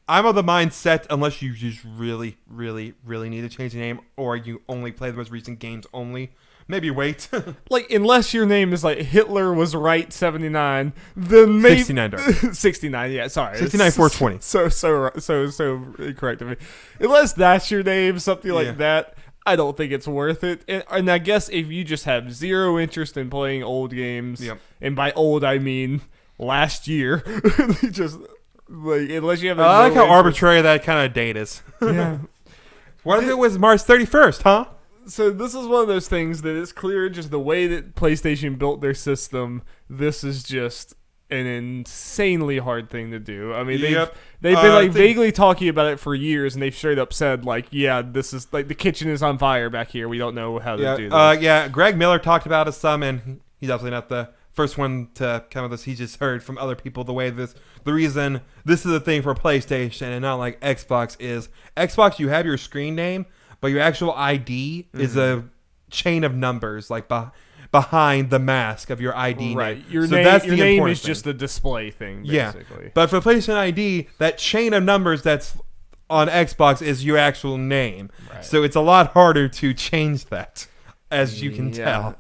I'm of the mindset, unless you just really, really, really need to change the name, or you only play the most recent games only, maybe wait. Like, unless your name is like Hitler was right 79, then maybe 69, Darby. 69. Yeah, sorry, 69 420. So correct of me. Unless that's your name, something like that, I don't think it's worth it. And I guess if you just have zero interest in playing old games, and by old I mean last year, just. Like, unless you have I like how arbitrary that kind of date is. Yeah. What if it was March 31st, huh? So this is one of those things that it's clear just the way that PlayStation built their system, this is just an insanely hard thing to do. I mean, they've been like vaguely talking about it for years, and they've straight up said like, yeah, this is like the kitchen is on fire back here. We don't know how to do this. Greg Miller talked about it some, and he's definitely not the first one to come with this. He just heard from other people the reason this is a thing for PlayStation and not like Xbox is Xbox. You have your screen name, but your actual ID is a chain of numbers like behind the mask of your ID. Right. Name. Your so name, that's your the name is thing. just the display thing, basically. Yeah. But for PlayStation ID, that chain of numbers that's on Xbox is your actual name. Right. So it's a lot harder to change that, as you can tell.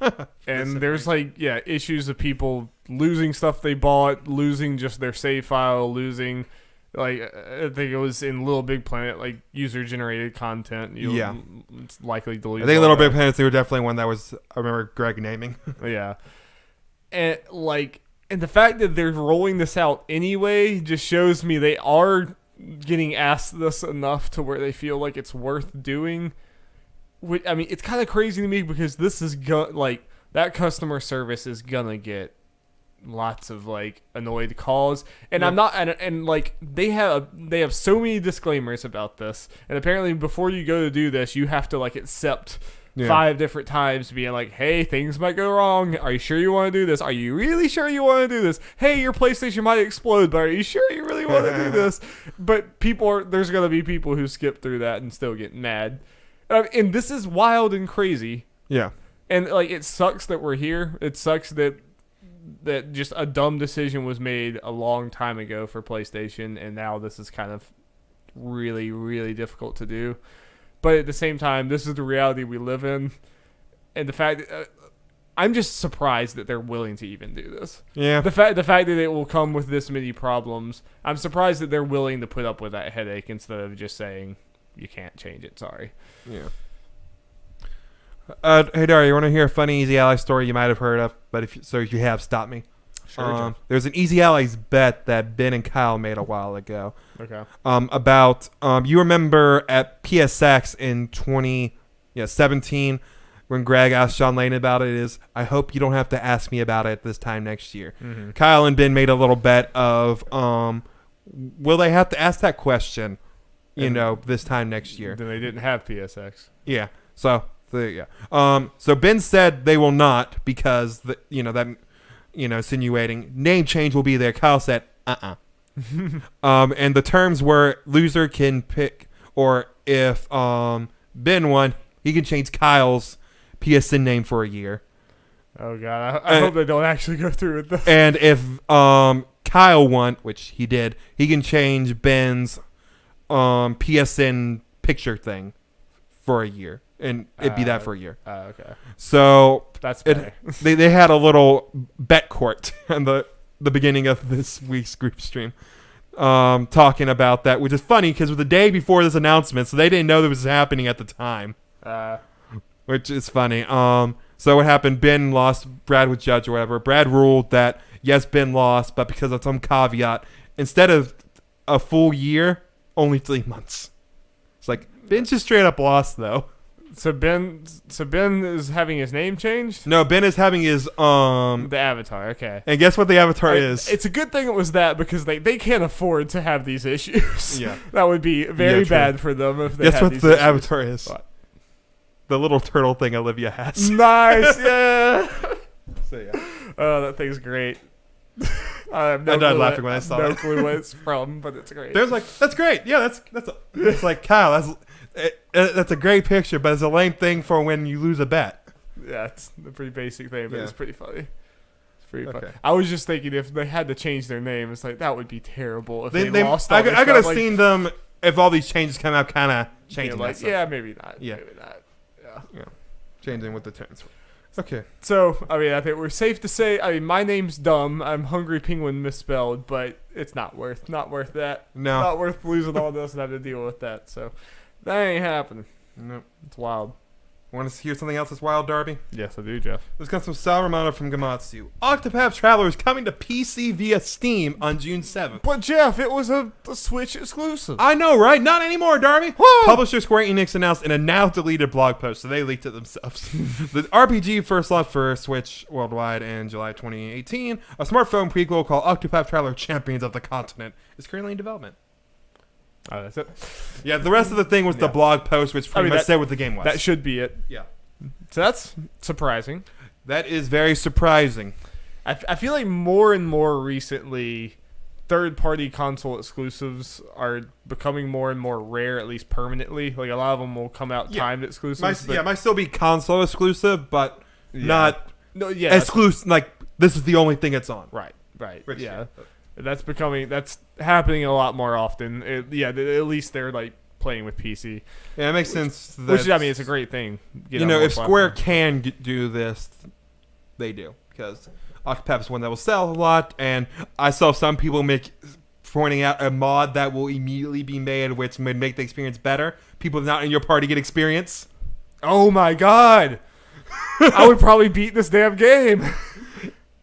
And there's like issues of people losing stuff they bought, losing just their save file, losing like I think it was in Little Big Planet, like user generated content. It's likely deleted. I think Little Big Planet, they were definitely one that was I remember Greg naming. Yeah. And the fact that they're rolling this out anyway just shows me they are getting asked this enough to where they feel like it's worth doing. I mean, it's kind of crazy to me because this is that customer service is gonna get lots of like annoyed calls, and I'm not, and like they have so many disclaimers about this, and apparently before you go to do this, you have to like accept 5 different times being like, hey, things might go wrong. Are you sure you want to do this? Are you really sure you want to do this? Hey, your PlayStation might explode, but are you sure you really want to do this? But there's going to be people who skip through that and still get mad. And this is wild and crazy. Yeah. And like, it sucks that we're here. It sucks that just a dumb decision was made a long time ago for PlayStation, and now this is kind of really, really difficult to do. But at the same time, this is the reality we live in, and the fact I'm just surprised that they're willing to even do this. Yeah. The fact that it will come with this many problems, I'm surprised that they're willing to put up with that headache instead of just saying you can't change it. Sorry. Yeah. Hey, Darby, you want to hear a funny Easy Ally story you might have heard of? But if you have, stop me. Sure. There's an Easy Allies bet that Ben and Kyle made a while ago. Okay. About you remember at PSX in 2017 when Greg asked Sean Lane about it, is I hope you don't have to ask me about it this time next year. Mm-hmm. Kyle and Ben made a little bet of will they have to ask that question, this time next year? Then they didn't have PSX. Yeah. So so Ben said they will not because insinuating name change will be there. Kyle said and the terms were loser can pick, or if Ben won, he can change Kyle's PSN name for a year. Oh god, I hope they don't actually go through with this. And if Kyle won, which he did, he can change Ben's PSN picture thing for a year. And it'd be that for a year. Okay. So that's better. They had a little bet court in the beginning of this week's group stream, talking about that, which is funny because it was the day before this announcement, so they didn't know that was happening at the time, which is funny. So what happened? Ben lost. Brad was judge or whatever. Brad ruled that yes, Ben lost, but because of some caveat, instead of a full year, only 3 months. It's like Ben just straight up lost though. So Ben is having his name changed? No, Ben is having his the avatar. Okay. And guess what the avatar is? It's a good thing it was that because they can't afford to have these issues. Yeah. That would be very bad for them if they guess had what these the issues. avatar is? What? The little turtle thing Olivia has. Nice. Yeah. So yeah. Oh, that thing's great. I have I died laughing when I saw no it. clue what it's from, but it's great. There's like, that's great. Yeah, it's like Kyle. That's a great picture, but it's a lame thing for when you lose a bet. Yeah, it's a pretty basic thing, but Yeah. it's pretty funny. It's pretty funny. Okay. I was just thinking if they had to change their name, it's like that would be terrible if they They- lost. I all this could have stuff, seen them if all these changes come out, kind of changing. like, that stuff. yeah, maybe not. Yeah. Maybe not. Yeah, changing with the terms. Okay. So, I mean, I think we're safe to say, my name's dumb. I'm Hungry Penguin misspelled, but it's not worth that. No. Not worth losing all this and having to deal with that. So, that ain't happening. No. It's wild. Want to hear something else that's wild, Darby? Yes, I do, Jeff. Let's got some Saruman from Gamatsu. Octopath Traveler is coming to PC via Steam on June 7th. But, Jeff, it was a Switch exclusive. I know, right? Not anymore, Darby. Whoa. Publisher Square Enix announced in a now-deleted blog post, so they leaked it themselves. The RPG first launched for Switch worldwide in July 2018. A smartphone prequel called Octopath Traveler Champions of the Continent is currently in development. Oh, that's it. Yeah, the rest of the thing was the blog post, which pretty much said what the game was. That should be it. Yeah. So that's surprising. That is very surprising. I feel like more and more recently, third-party console exclusives are becoming more and more rare, at least permanently. Like, a lot of them will come out timed exclusives. Might still be console exclusive, but not yeah, exclusive. Like, this is the only thing it's on. Right. Which, yeah. That's happening a lot more often. At least they're, like, playing with PC. Yeah, it makes sense. Which, I mean, it's a great thing. If Square can do this, they do. Because Octopath is one that will sell a lot, and I saw some people pointing out a mod that will immediately be made, which would make the experience better. People not in your party get experience. Oh my god! I would probably beat this damn game.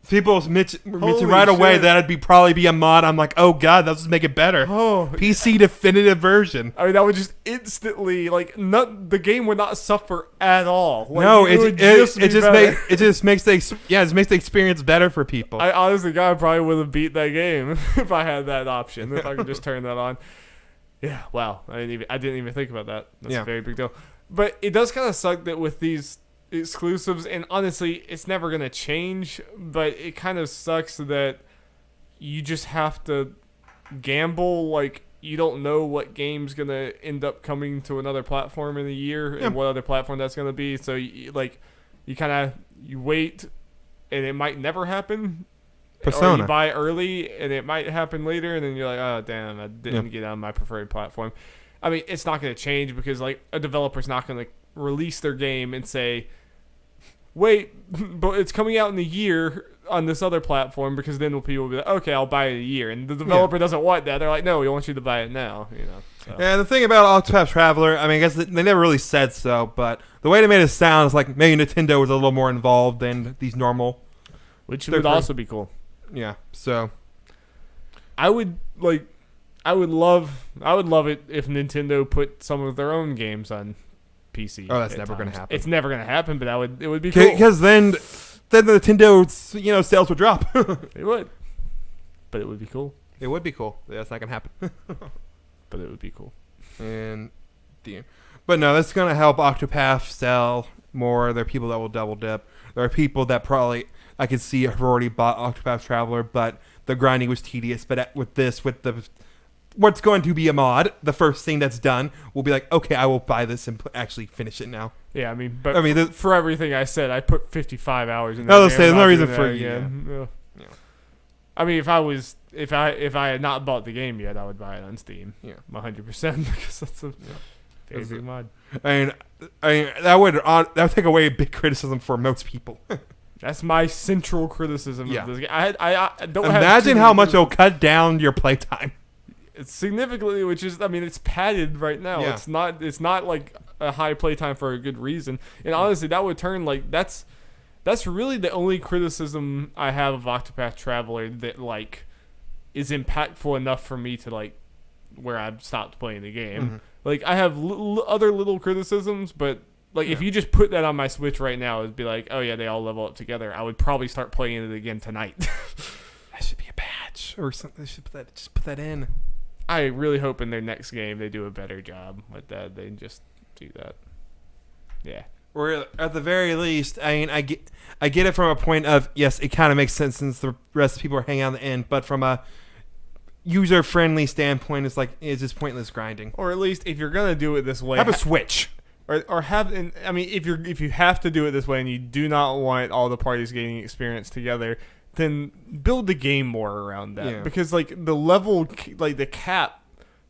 People mention Holy right away shit. that'd probably be a mod. I'm like, oh god, that'll just make it better. Oh, PC definitive version. I mean, that would just instantly, like, the game would not suffer at all. Like, No, it just makes the experience better for people. I honestly, God, I probably would have beat that game if I had that option. If I could just turn that on. Yeah, wow. I didn't even think about that. That's a very big deal. But it does kind of suck that with these exclusives, and honestly, it's never going to change, but it kind of sucks that you just have to gamble. Like, you don't know what game's going to end up coming to another platform in a year and what other platform that's going to be. So, you wait, and it might never happen. Persona. Or you buy early, and it might happen later, and then you're like, oh, damn, I didn't get on my preferred platform. I mean, it's not going to change because, like, a developer's not going to release their game and say, wait, but it's coming out in a year on this other platform, because then people will be like, okay, I'll buy it in a year. And the developer doesn't want that. They're like, no, we want you to buy it now. So. Yeah, the thing about Octopath Traveler, I mean, I guess they never really said so, but the way they made it sound is like maybe Nintendo was a little more involved than these normal. Which would also be cool. Yeah, so I would love it if Nintendo put some of their own games on PC. Oh, that's never going to happen. It's never going to happen, but it would be cool. Because then the Nintendo sales would drop. It would, but it would be cool. It would be cool. That's not going to happen. But it would be cool. But no, that's going to help Octopath sell more. There are people that will double dip. There are people that probably I could see have already bought Octopath Traveler, but the grinding was tedious. But with what's going to be a mod, the first thing that's done will be like, okay, I will buy this and actually finish it now. Yeah, for everything I said, I put 55 hours in. There's no reason for you. Yeah. I mean, if I had not bought the game yet, I would buy it on Steam. Yeah, 100% because that's a very big mod. I mean that would take away a big criticism for most people. That's my central criticism of this game. I don't imagine how much it'll cut down your playtime. It's significantly, which is, I mean, it's padded right now. Yeah. It's not like a high playtime for a good reason. And honestly, that would turn that's really the only criticism I have of Octopath Traveler that like is impactful enough for me to like where I've stopped playing the game. Mm-hmm. Like I have other little criticisms, but like if you just put that on my Switch right now, it'd be like, oh yeah, they all level up together. I would probably start playing it again tonight. That should be a patch or something. They should put that in. I really hope in their next game they do a better job with that. They just do that. Yeah. Or at the very least, I mean, I get it from a point of, yes, it kind of makes sense since the rest of the people are hanging out on the end, but from a user-friendly standpoint, it's just pointless grinding. Or at least if you're going to do it this way, have a Switch. Or have, I mean, if you have to do it this way and you do not want all the parties getting experience together, then build the game more around that. Yeah. Because like the level, like the cap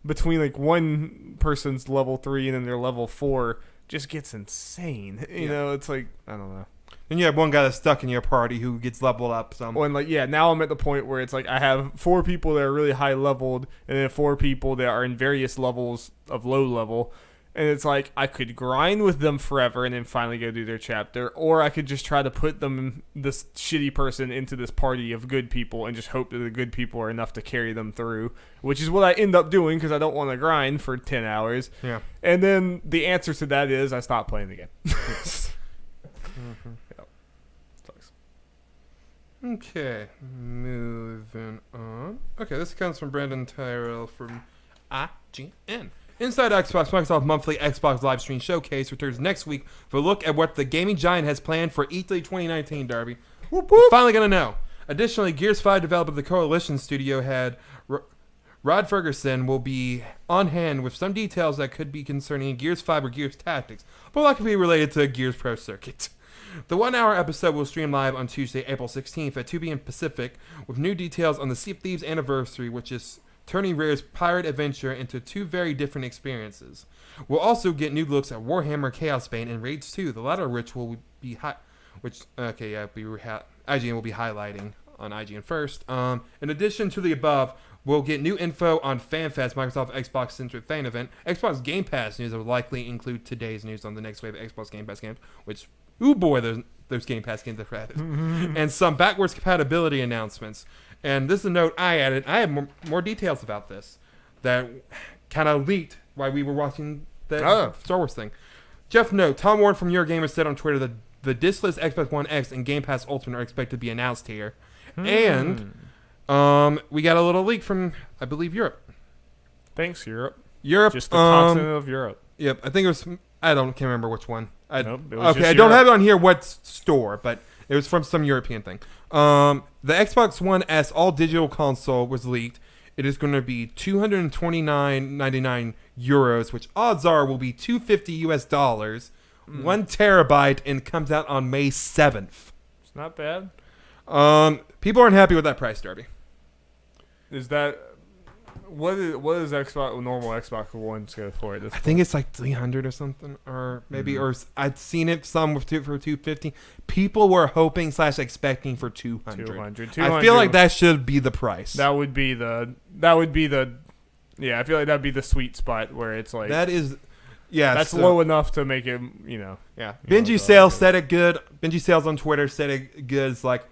between like one person's level 3 and then their level 4 just gets insane. You know, it's like, I don't know. And you have one guy that's stuck in your party who gets leveled up some. Well, and like, yeah, now I'm at the point where it's like I have 4 people that are really high leveled and then 4 people that are in various levels of low level. And it's like I could grind with them forever and then finally go do their chapter, or I could just try to put this shitty person into this party of good people and just hope that the good people are enough to carry them through, which is what I end up doing because I don't want to grind for 10 hours. Yeah. And then the answer to that is I stop playing the game. Mm-hmm. Yeah. Sucks. Okay, moving on. Okay, this comes from Brandon Tyrell from IGN. Inside Xbox, Microsoft Monthly Xbox Live Stream Showcase returns next week for a look at what the gaming giant has planned for E3 2019, Darby. Whoop, whoop. Finally going to know. Additionally, Gears 5 developer the Coalition Studio head Rod Ferguson will be on hand with some details that could be concerning Gears 5 or Gears Tactics, but that could be related to Gears Pro Circuit. The 1-hour episode will stream live on Tuesday, April 16th at 2 p.m. Pacific, with new details on the Sea of Thieves anniversary, which is turning Rare's pirate adventure into 2 very different experiences. We'll also get new looks at Warhammer Chaos Bane and Raids 2, the latter of which will be IGN will be highlighting on IGN first. In addition to the above, we'll get new info on FanFest, Microsoft Xbox Centric Fan Event. Xbox Game Pass news will likely include today's news on the next wave of Xbox Game Pass games, which, ooh boy, there's Game Pass games that are added. And some backwards compatibility announcements. And this is a note I added. I have more details about this that kind of leaked while we were watching the Star Wars thing. Jeff note, Tom Warren from Eurogamer said on Twitter that the diskless Xbox One X and Game Pass Ultimate are expected to be announced here. And we got a little leak from, I believe, Europe. Thanks, Europe. Europe. Just the continent of Europe. Yep, I think it was. Can't remember which one. Nope, it was Okay, just I don't Europe. have it on here what store, but it was from some European thing. The Xbox One S all digital console was leaked. It is going to be €229.99, which odds are will be $250 US, 1 terabyte, and comes out on May 7th. It's not bad. People aren't happy with that price, Darby. Is that what is Xbox normal Xbox One's go for at this I point? think it's like 300 or something, or maybe, or I'd seen it some for 250. People were hoping / expecting for 200. 200. I feel like that should be the price. That would be the yeah. I feel like that'd be the sweet spot where it's like That is, yeah. that's so, low enough to make it Yeah. You know, Benji Sales said it good. Benji Sales on Twitter said it good. It's like,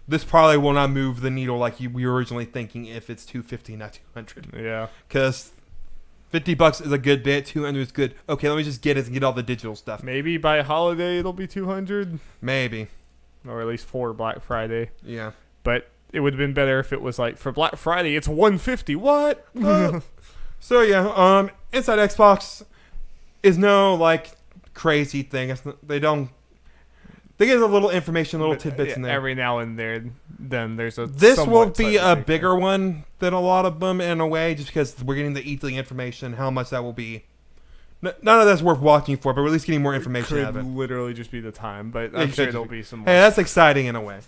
this probably will not move the needle like we were originally thinking if it's 250, not 200. Yeah. Because $50 is a good bit. 200 is good. Okay, let me just get it and get all the digital stuff. Maybe by holiday it'll be 200, Maybe. or at least for Black Friday. Yeah. But it would have been better if it was like for Black Friday it's 150. What? So yeah, inside Xbox is no like crazy thing. They give a little information, little tidbits in there. Every now and then there's a. This will somewhat be a slightly bigger one than a lot of them in a way, just because we're getting the E3 information. How much that will be, none of that's worth watching for, but we're at least getting more information out of Could it. literally just be the time, but I'm sure there'll be some. Hey, that's exciting in a way.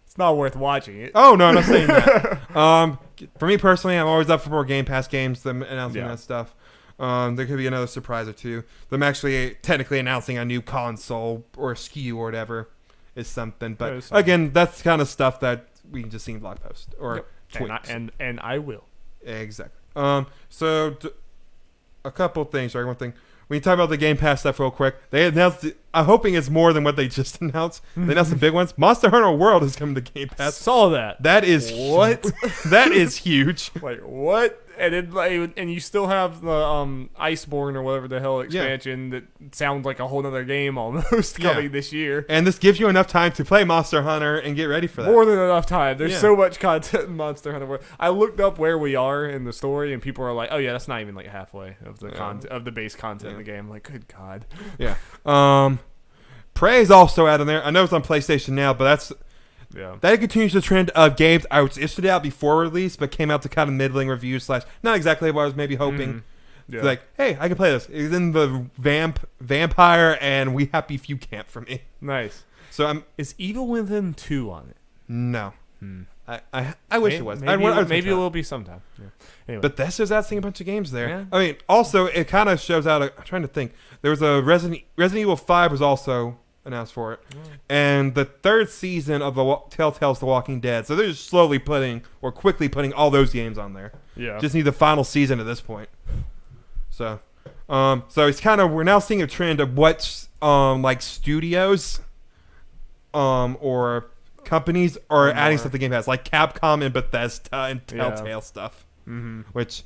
It's not worth watching it. Oh no, I'm not saying that. For me personally, I'm always up for more Game Pass games, them announcing that stuff. There could be another surprise or two. Them actually technically announcing a new console or a SKU or whatever is something. But again, that's kind of stuff that we can just see in blog posts or tweets. And I will. Exactly. So a couple things. Sorry, one thing. When you talk about the Game Pass stuff real quick, they announced. I'm hoping it's more than what they just announced. They announced the big ones. Monster Hunter World is coming to Game Pass. Saw that. That is what? That is huge. Like what? And and you still have the Iceborne or whatever the hell expansion that sounds like a whole other game almost coming this year. And this gives you enough time to play Monster Hunter and get ready for that. More than enough time. There's so much content in Monster Hunter World. I looked up where we are in the story, and people are like, "Oh yeah, that's not even like halfway of the of the base content in the game." I'm like, good God. Yeah. Prey is also out in there. I know it's on PlayStation now, but that's. Yeah. That continues the trend of games I was interested out before release, but came out to kind of middling reviews / not exactly what I was maybe hoping. It's like, hey, I can play this. It's in the Vampire and We Happy Few camp for me. Nice. So is Evil Within 2 on it? No. I wish it was. Maybe it will be sometime. Yeah. Anyway. But Bethesda's adding a bunch of games there. Yeah. I mean, also it kind of shows out. I'm trying to think. There was a Resident Evil 5 was also announced for it, and the 3rd season of the Telltale's The Walking Dead. So they're just slowly quickly putting all those games on there. Yeah, just need the final season at this point. So, it's kind of we're now seeing a trend of what like studios, or companies are adding stuff to Game Pass, like Capcom and Bethesda and Telltale stuff. Which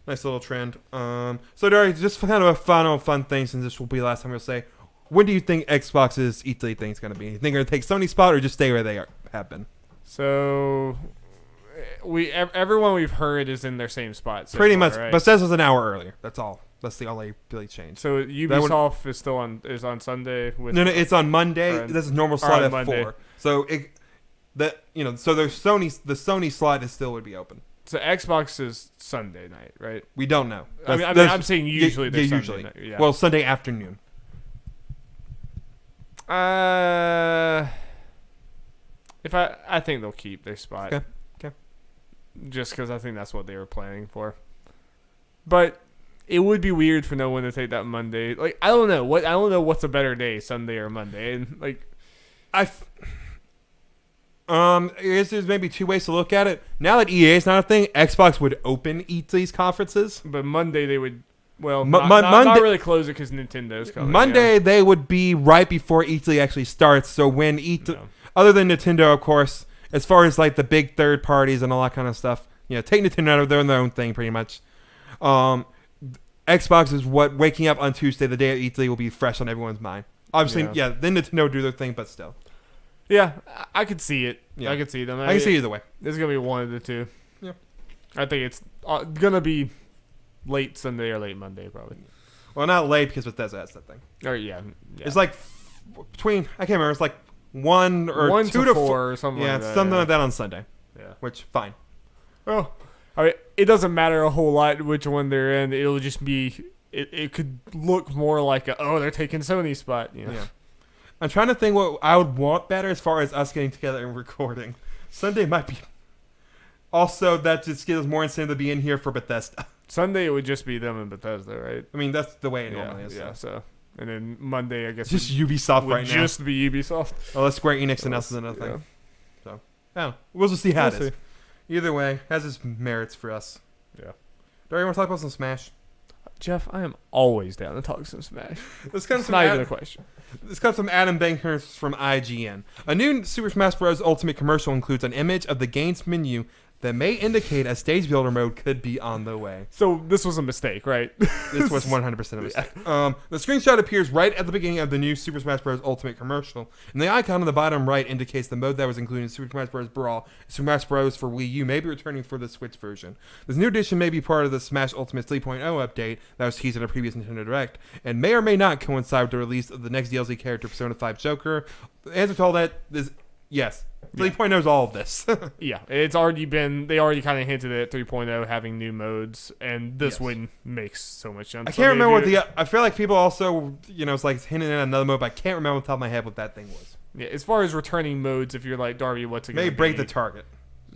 nice little trend. So Darby, just kind of a final fun thing, since this will be the last time we'll say. When do you think Xbox's E3 thing is going to be? You think they're going to take Sony's spot or just stay where they have been? So, everyone we've heard is in their same spot. So pretty far, much. right? Bethesda's an hour earlier. That's all. That's the only really change. So Ubisoft is still on Sunday. No, it's on Monday. This is normal slot at 4. So the Sony slot is still would be open. So Xbox is Sunday night, right? We don't know. I'm saying usually they're Sunday night. Yeah. Well, Sunday afternoon. I think they'll keep their spot. Okay. Just because I think that's what they were planning for. But it would be weird for no one to take that Monday. Like I don't know what's a better day, Sunday or Monday, and like I guess there's maybe 2 ways to look at it. Now that EA is not a thing, Xbox would open E3's conferences, but Monday they would. Well, Monday, not really close it because Nintendo's coming. Monday they would be right before E3 actually starts. So when E3, other than Nintendo, of course, as far as like the big third parties and all that kind of stuff, take Nintendo out of their own thing pretty much. Xbox is waking up on Tuesday, the day of E3, will be fresh on everyone's mind. Obviously, then Nintendo do their thing, but still. Yeah, I could see it. Yeah. I could see them. I can see either way. It's gonna be one of the two. Yeah, I think it's gonna be late Sunday or late Monday, probably. Well, not late because Bethesda has that thing. Or yeah. It's like between I can't remember. It's like 1 or 1 2 to 4 4 or something. Yeah, like that, something like that on Sunday. Yeah. Which fine. Oh, I mean, it doesn't matter a whole lot which one they're in. It'll just be. It could look more like they're taking Sony's spot. You know? Yeah. I'm trying to think what I would want better as far as us getting together and recording. Sunday might be. Also, that just gives us more incentive to be in here for Bethesda. Sunday it would just be them and Bethesda, right? I mean, that's the way it normally is. Yeah. So, and then Monday, I guess, It's just Ubisoft would right now. just be Ubisoft. Unless Square Enix announces another thing. So, we'll just see how it is. Either way, has its merits for us. Yeah. Darby, you want to talk about some Smash? Jeff, I am always down to talk some Smash. This comes It's from not even a question. This comes from Adam Bankhurst from IGN. A new Super Smash Bros. Ultimate commercial includes an image of the game's menu that may indicate a stage builder mode could be on the way. So this was a mistake, right? This was 100% a mistake. The screenshot appears right at the beginning of the new Super Smash Bros. Ultimate commercial, and the icon on the bottom right indicates the mode that was included in Super Smash Bros. Brawl. Super Smash Bros. For Wii U may be returning for the Switch version. This new edition may be part of the Smash Ultimate 3.0 update that was teased in a previous Nintendo Direct, and may or may not coincide with the release of the next DLC character, Persona 5 Joker. The answer to all that is yes. 3.0 is all of this. Yeah, it's already been. They already kind of hinted at 3.0 having new modes, and this one makes so much sense. I can't remember what the. I feel like people also, it's like hinting at another mode, but I can't remember off the top of my head what that thing was. Yeah, as far as returning modes, if you're like Darby, what's it? Maybe break the target.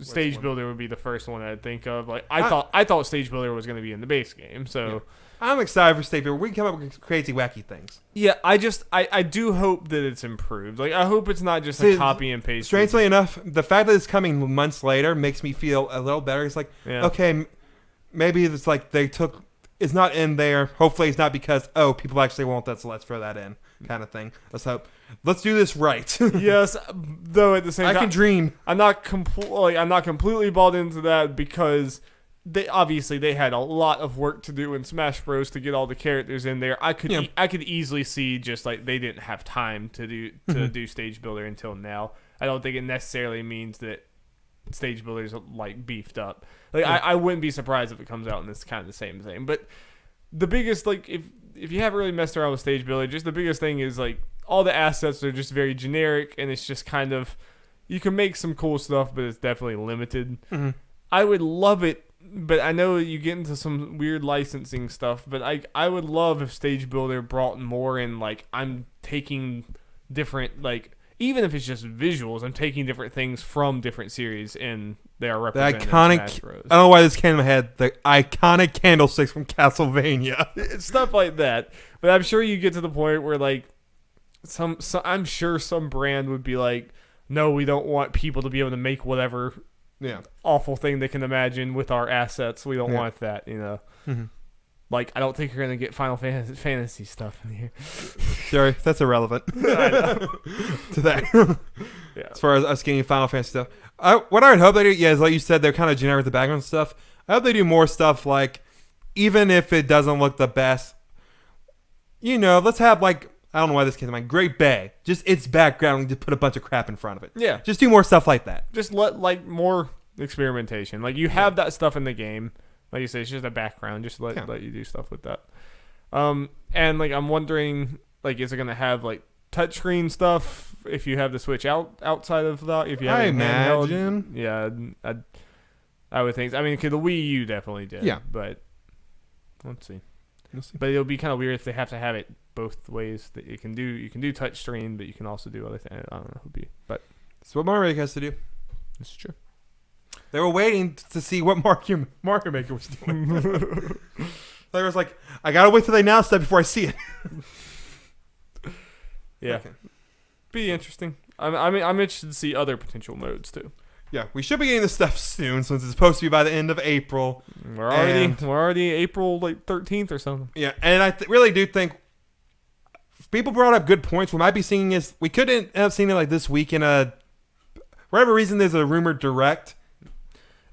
Stage Builder would be the first one I'd think of. Like I thought Stage Builder was going to be in the base game, so. Yeah. I'm excited for Stage Builder. We can come up with crazy, wacky things. Yeah, I do hope that it's improved. Like, I hope it's not just a copy and paste. Strangely enough, the fact that it's coming months later makes me feel a little better. It's like, okay, maybe it's like it's not in there. Hopefully it's not because, people actually want that, so let's throw that in kind of thing. Let's hope. Let's do this right. Yes, though at the same time. I can dream. I'm not completely bought into that because... They had a lot of work to do in Smash Bros. To get all the characters in there. I could easily see just like they didn't have time to do Stage Builder until now. I don't think it necessarily means that Stage Builder's like beefed up. Like I wouldn't be surprised if it comes out and it's kind of the same thing. But the biggest if you haven't really messed around with Stage Builder, just the biggest thing is like all the assets are just very generic and it's just kind of you can make some cool stuff, but it's definitely limited. Mm-hmm. I would love it. But I know you get into some weird licensing stuff, but I would love if Stage Builder brought more in, like, I'm taking different, like, even if it's just visuals, I'm taking different things from different series and they are represented in Smash Bros. I don't know why this came in my head, the iconic candlesticks from Castlevania. Stuff like that. But I'm sure you get to the point where, like, I'm sure some brand would be like, no, we don't want people to be able to make whatever... awful thing they can imagine with our assets. We don't want that, Mm-hmm. Like, I don't think you're going to get Final Fantasy stuff in here. Sorry, that's irrelevant to that. As far as us getting Final Fantasy stuff. What I would hope they do, is like you said, they're kind of generic with the background stuff. I hope they do more stuff like, even if it doesn't look the best, let's have like, I don't know why this came to mind. Great Bay. Just its background, and just put a bunch of crap in front of it. Yeah. Just do more stuff like that. Just let, like, more experimentation. Like, you have that stuff in the game. Like you say, it's just a background. Just let you do stuff with that. And, like, I'm wondering, like, is it going to have, like, touchscreen stuff if you have the Switch outside of that? If you have imagine. Yeah, I would think so. I mean, the Wii U definitely did. Yeah. But, let's see. But it'll be kind of weird if they have to have it both ways. That you can do touch screen, but you can also do other things. I don't know. But it's what Mario Maker has to do. This is true. They were waiting to see what Mario Maker was doing. They was like, I gotta wait till they announce that before I see it. Yeah, be interesting. I'm interested to see other potential modes too. Yeah, we should be getting this stuff soon since it's supposed to be by the end of April. We're already April like 13th or something. Yeah, and I really do think people brought up good points. We might be seeing this. We could end up seeing it like this week in for whatever reason. There's a rumored direct.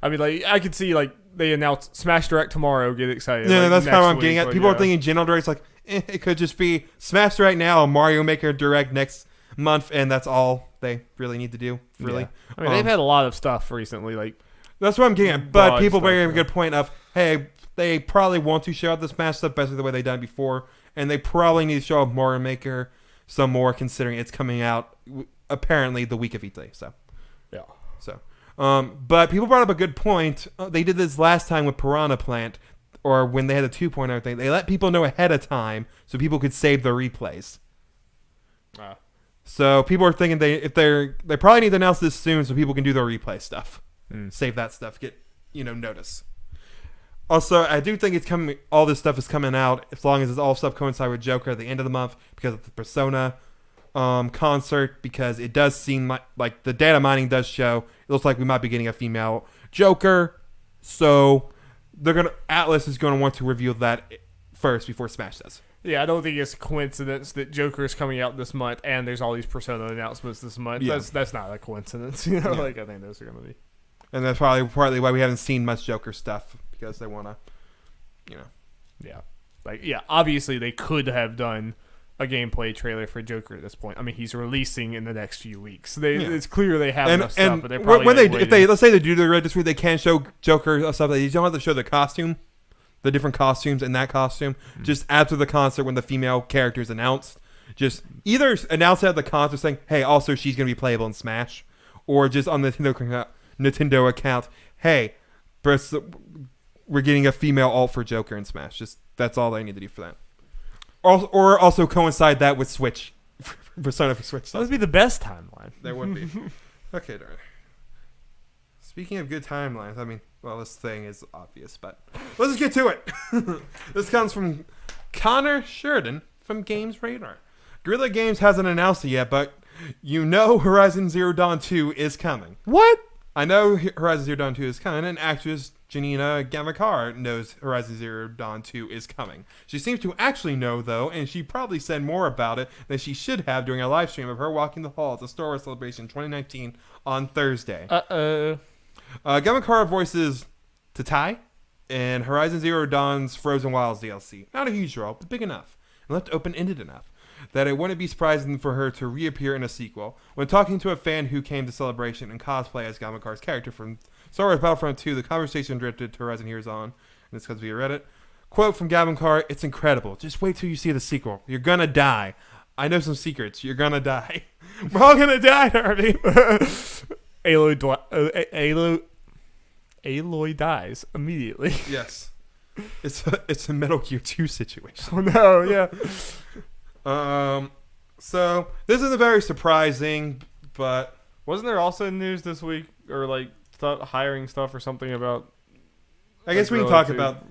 I mean, like I could see like they announced Smash Direct tomorrow. Get excited. Yeah, like, that's kind of what I'm getting at. Like, people are thinking General Direct's like it could just be Smash Direct now, Mario Maker Direct next month, and that's all they really need to do. Really, I mean they've had a lot of stuff recently. Like that's what I'm getting at. But people bring a good point of, hey, they probably want to show out the Smash stuff better the way they've done it before, and they probably need to show off Mario Maker some more, considering it's coming out apparently the week of E3. So, yeah. So, but people brought up a good point. They did this last time with Piranha Plant, or when they had the 2.0 thing. They let people know ahead of time so people could save their replays. So people are thinking they probably need to announce this soon so people can do their replay stuff, save that stuff, get notice. Also, I do think it's coming. All this stuff is coming out as long as it's all stuff coincide with Joker at the end of the month because of the Persona concert. Because it does seem like the data mining does show it looks like we might be getting a female Joker. So Atlas is going to want to reveal that first before Smash does. Yeah, I don't think it's a coincidence that Joker is coming out this month and there's all these Persona announcements this month. Yeah. That's not a coincidence. I think those are going to be. And that's probably partly why we haven't seen much Joker stuff, because they want to, Yeah. Obviously they could have done a gameplay trailer for Joker at this point. I mean, he's releasing in the next few weeks. It's clear they have enough stuff, but they're probably let's say they do the registry, they can show Joker stuff. You don't have to show the costume. The different costumes in that costume, just after the concert when the female character is announced. Just either announce it at the concert saying, hey, also she's going to be playable in Smash, or just on the Nintendo account, hey, we're getting a female alt for Joker in Smash. Just that's all they need to do for that. Or also coincide that with Switch, Persona for Switch. That would be the best timeline. That would be. Okay, Darby. Speaking of good timelines, I mean, well, this thing is obvious, but let's just get to it. This comes from Connor Sheridan from Games Radar. Guerrilla Games hasn't announced it yet, but Horizon Zero Dawn 2 is coming. What? I know Horizon Zero Dawn 2 is coming, and actress Janina Gamakar knows Horizon Zero Dawn 2 is coming. She seems to actually know, though, and she probably said more about it than she should have during a live stream of her walking the halls of Star Wars Celebration 2019 on Thursday. Gamakara voices Tatai in Horizon Zero Dawn's Frozen Wilds DLC. Not a huge role, but big enough, and left open-ended enough that it wouldn't be surprising for her to reappear in a sequel. When talking to a fan who came to Celebration and cosplay as Gamakara's character from Star Wars Battlefront 2, the conversation drifted to Horizon Heroes On, and it's because via Reddit. Quote from Gamakara, "It's incredible. Just wait till you see the sequel. You're gonna die. I know some secrets. You're gonna die. We're all gonna die, Darby." Aloy dies immediately. Yes. It's a Metal Gear 2 situation. Oh no, yeah. So this isn't very surprising, but wasn't there also news this week or hiring stuff or something about? I guess we can talk about.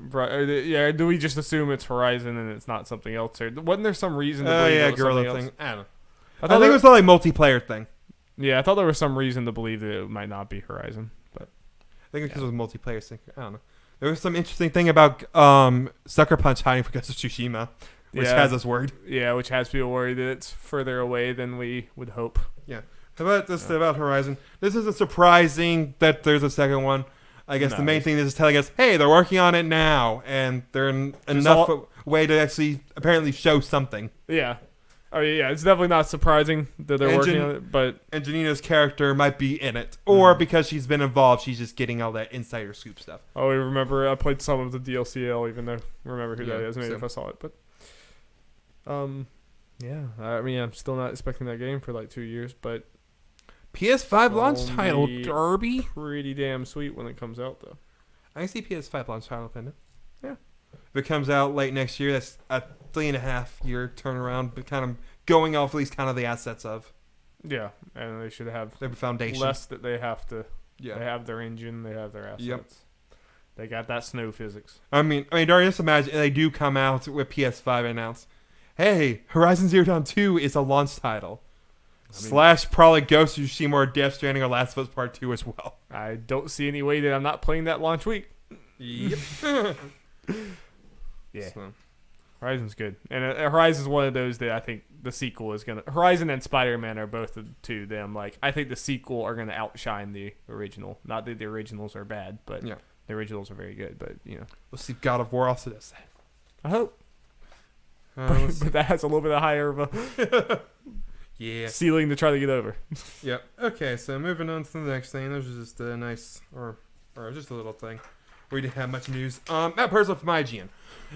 Yeah, do we just assume it's Horizon and it's not something else? Or wasn't there some reason to believe it was Guerrilla something thing. else? I don't know. I think it was a multiplayer thing. Yeah, I thought there was some reason to believe that it might not be Horizon, but I think because it was a multiplayer thing. I don't know. There was some interesting thing about Sucker Punch hiding for Ghost of Tsushima, which has us worried. Yeah, which has people worried that it's further away than we would hope. Yeah. How about this about Horizon? This isn't surprising that there's a second one. I guess the main thing is telling us, hey, they're working on it now, and they're enough way to actually apparently show something. Yeah. Oh yeah, it's definitely not surprising that they're working on it, but and Janina's character might be in it, or because she's been involved, she's just getting all that insider scoop stuff. Oh, I remember I played some of the DLCL, even though I remember who that is, maybe if I saw it, but yeah, I mean, I'm still not expecting that game for 2 years, but PS5 launch title, Darby. Pretty damn sweet when it comes out, though. I can see PS5 launch title pending. Yeah. If it comes out late next year, that's a 3.5 year turnaround, but kind of going off at least kind of the assets of. Yeah, and they should have the foundation. Less that they have to. Yeah. They have their engine, they have their assets. Yep. They got that snow physics. I mean, Darby, just imagine they do come out with PS5 announced. Hey, Horizon Zero Dawn 2 is a launch title. / probably Ghost of Tsushima or Death Stranding or Last of Us Part 2 as well. I don't see any way that I'm not playing that launch week. Yep. Yeah. So. Horizon's good. And Horizon's one of those that I think the sequel is going to... Horizon and Spider-Man are both the two that I'm like, I think the sequel are going to outshine the original. Not that the originals are bad, but the originals are very good. But, We'll see God of War also does that. I hope. But that has a little bit higher of a... ceiling to try to get over. Yep. Okay, so moving on to the next thing. This is just a nice, or just a little thing. We didn't have much news. Matt Purslow from IGN.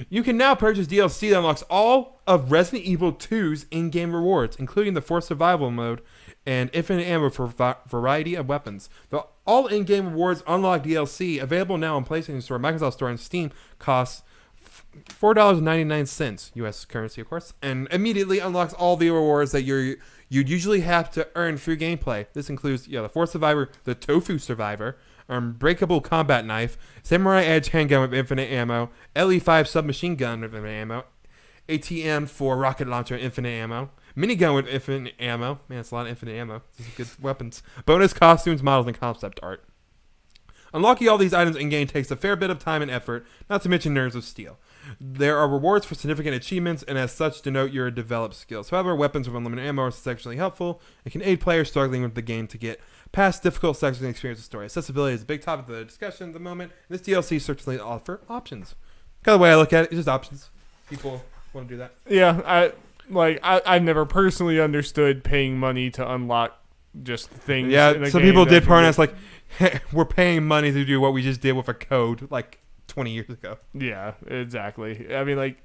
You can now purchase DLC that unlocks all of Resident Evil 2's in-game rewards, including the Forced Survival mode and infinite ammo for variety of weapons. The all in-game rewards unlock DLC, available now on PlayStation Store, Microsoft Store, and Steam, costs $4.99 U.S. currency, of course, and immediately unlocks all the rewards that you'd usually have to earn through gameplay. This includes the Force Survivor, the Tofu Survivor, Unbreakable Combat Knife, Samurai Edge Handgun with infinite ammo, LE5 Submachine Gun with infinite ammo, ATM for Rocket Launcher and infinite ammo, Minigun with infinite ammo. Man, it's a lot of infinite ammo. These are good weapons. Bonus costumes, models, and concept art. Unlocking all these items in-game takes a fair bit of time and effort, not to mention Nerves of Steel. There are rewards for significant achievements, and as such denote your developed skills. However, weapons with unlimited ammo are exceptionally helpful and can aid players struggling with the game to get past difficult sections and experience the story. Accessibility is a big topic of the discussion at the moment. This DLC certainly offers options. Kind of the way I look at it, it's just options. People want to do that. Yeah, I've never personally understood paying money to unlock just things. Yeah, some people did part, and it's like, hey, we're paying money to do what we just did with a code like 20 years ago. Yeah, exactly. I mean,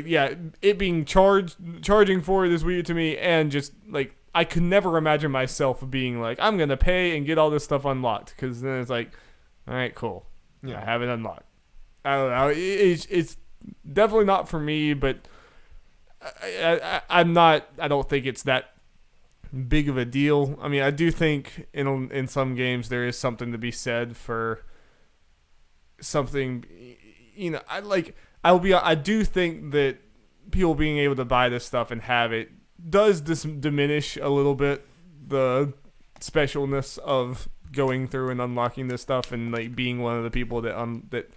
yeah, it being charging for it is weird to me, and just like I could never imagine myself being like, I'm gonna pay and get all this stuff unlocked, because then it's like, all right, cool, yeah, I have it unlocked. I don't know. It's definitely not for me, but I'm not. I don't think it's that big of a deal. I mean, I do think in some games there is something to be said for something, I do think that people being able to buy this stuff and have it does diminish a little bit the specialness of going through and unlocking this stuff and like being one of the people that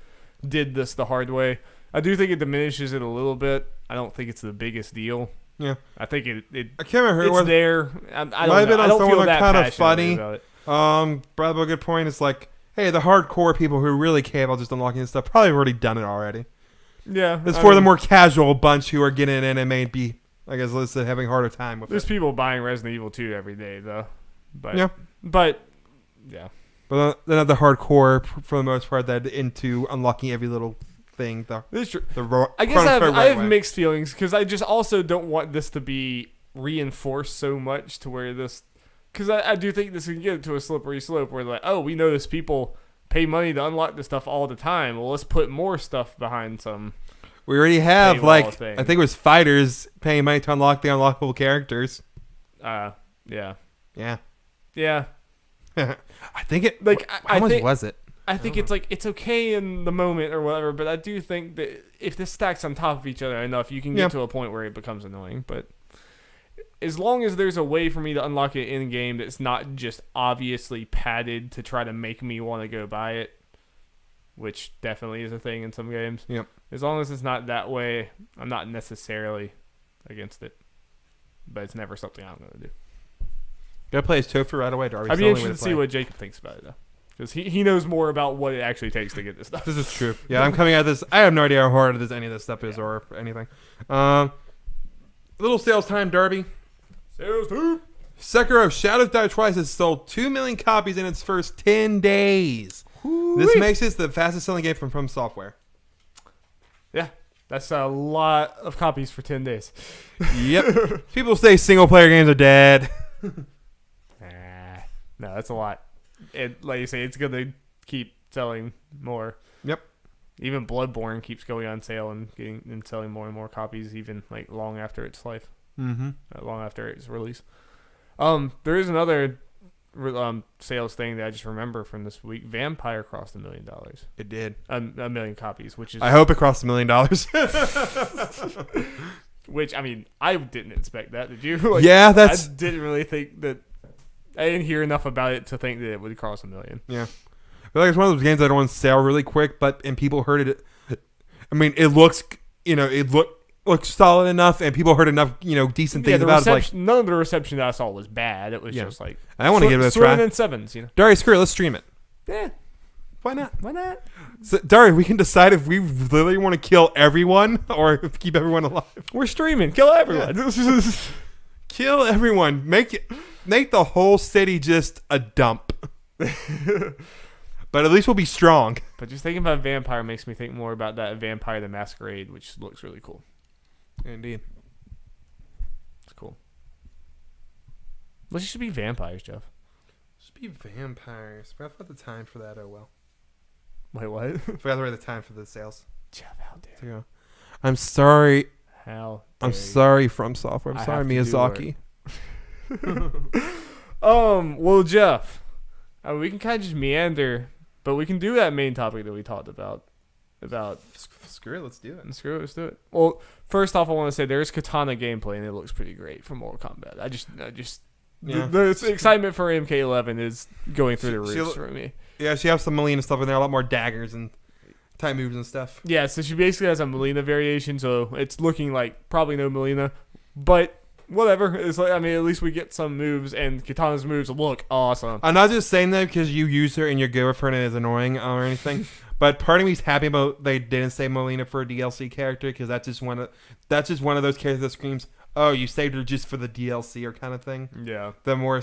did this the hard way. I do think it diminishes it a little bit. I don't think it's the biggest deal. Yeah, I think it I can't remember it's there. I don't know. I don't feel that kind of passionate funny about it. Brought up a good point. It's like, hey, the hardcore people who really care about just unlocking this stuff probably have already done it already. Yeah. It's for the more casual bunch who are getting in and may be, I guess, listed having a harder time with There's it. people buying Resident Evil 2 every day, though. But, yeah. But, yeah. But they're not the hardcore, for the most part, that into unlocking every little thing. This is true. I guess I have mixed feelings, because I just also don't want this to be reinforced so much to where this... Because I do think this can get to a slippery slope where, like, oh, we notice people pay money to unlock this stuff all the time. Well, let's put more stuff behind some. We already have, thing. I think it was fighters paying money to unlock the unlockable characters. Yeah. Yeah. Yeah. I think it... How much was it? I think it's like, it's okay in the moment or whatever, but I do think that if this stacks on top of each other enough, you can get to a point where it becomes annoying. But as long as there's a way for me to unlock it in game that's not just obviously padded to try to make me want to go buy it, which definitely is a thing in some games. Yep. As long as it's not that way, I'm not necessarily against it. But it's never something I'm going to do. Gotta play his Tofu right away, Darby. I'd be interested to see what Jacob thinks about it, though. Because he knows more about what it actually takes to get this stuff. This is true. Yeah, I'm coming at this. I have no idea how hard any of this stuff is or anything. Little sales time, Darby. Sales time. Sekiro Shadows Die Twice has sold 2 million copies in its first 10 days. Woo-wee. This makes it the fastest selling game from Software. Yeah, that's a lot of copies for 10 days. Yep. People say single player games are dead. No, that's a lot. Like you say, it's going to keep selling more. Yep. Even Bloodborne keeps going on sale and selling more and more copies, even like long after its life. Mm-hmm. Long after its release. There is another sales thing that I just remember from this week. Vampire crossed $1 million. It did. A million copies, which is... I hope it crossed $1 million. Which, I mean, I didn't expect that. Did you? Yeah, that's... I didn't really think that... I didn't hear enough about it to think that it would cross $1 million. Yeah. I feel like it's one of those games that don't want to sell really quick, and people heard it. I mean, it looks, it looks solid enough, and people heard enough, decent things about it. None of the reception that I saw was bad. It was just like... I want to give it a try. And sevens, Dari, screw it. Let's stream it. Yeah. Why not? Why not? So, Dari, we can decide if we literally want to kill everyone or keep everyone alive. We're streaming. Kill everyone. Yeah. Kill everyone. Make the whole city just a dump. But at least we'll be strong. But just thinking about Vampire makes me think more about that Vampire the Masquerade, which looks really cool. Indeed. It's cool. Let's just be vampires, Jeff. Just be vampires. Forgot about the time for that. Oh well. Wait, what? Forgot about the time for the sales. Jeff, how dare you? I'm sorry. How I'm dare you. sorry, From Software. I'm I sorry, have to do Miyazaki. Well, Jeff, we can kind of just meander, but we can do that main topic that we talked about. Screw it, let's do it. Screw it, let's do it. Well, first off, I want to say there's katana gameplay, and it looks pretty great from Mortal Kombat. Yeah. The excitement for MK11 is going through the roofs She'll- for me. Yeah, she has some Melina stuff in there, a lot more daggers and time moves and stuff. Yeah, so she basically has a Melina variation, so it's looking like probably no Melina, but whatever. It's like, I mean, at least we get some moves, and Katana's moves look awesome. I'm not just saying that because you use her and you're good with her and it is annoying or anything, but part of me's happy about they didn't say Melina for a DLC character because that's just one of those characters that screams, "Oh, you saved her just for the DLC" or kind of thing. Yeah, The more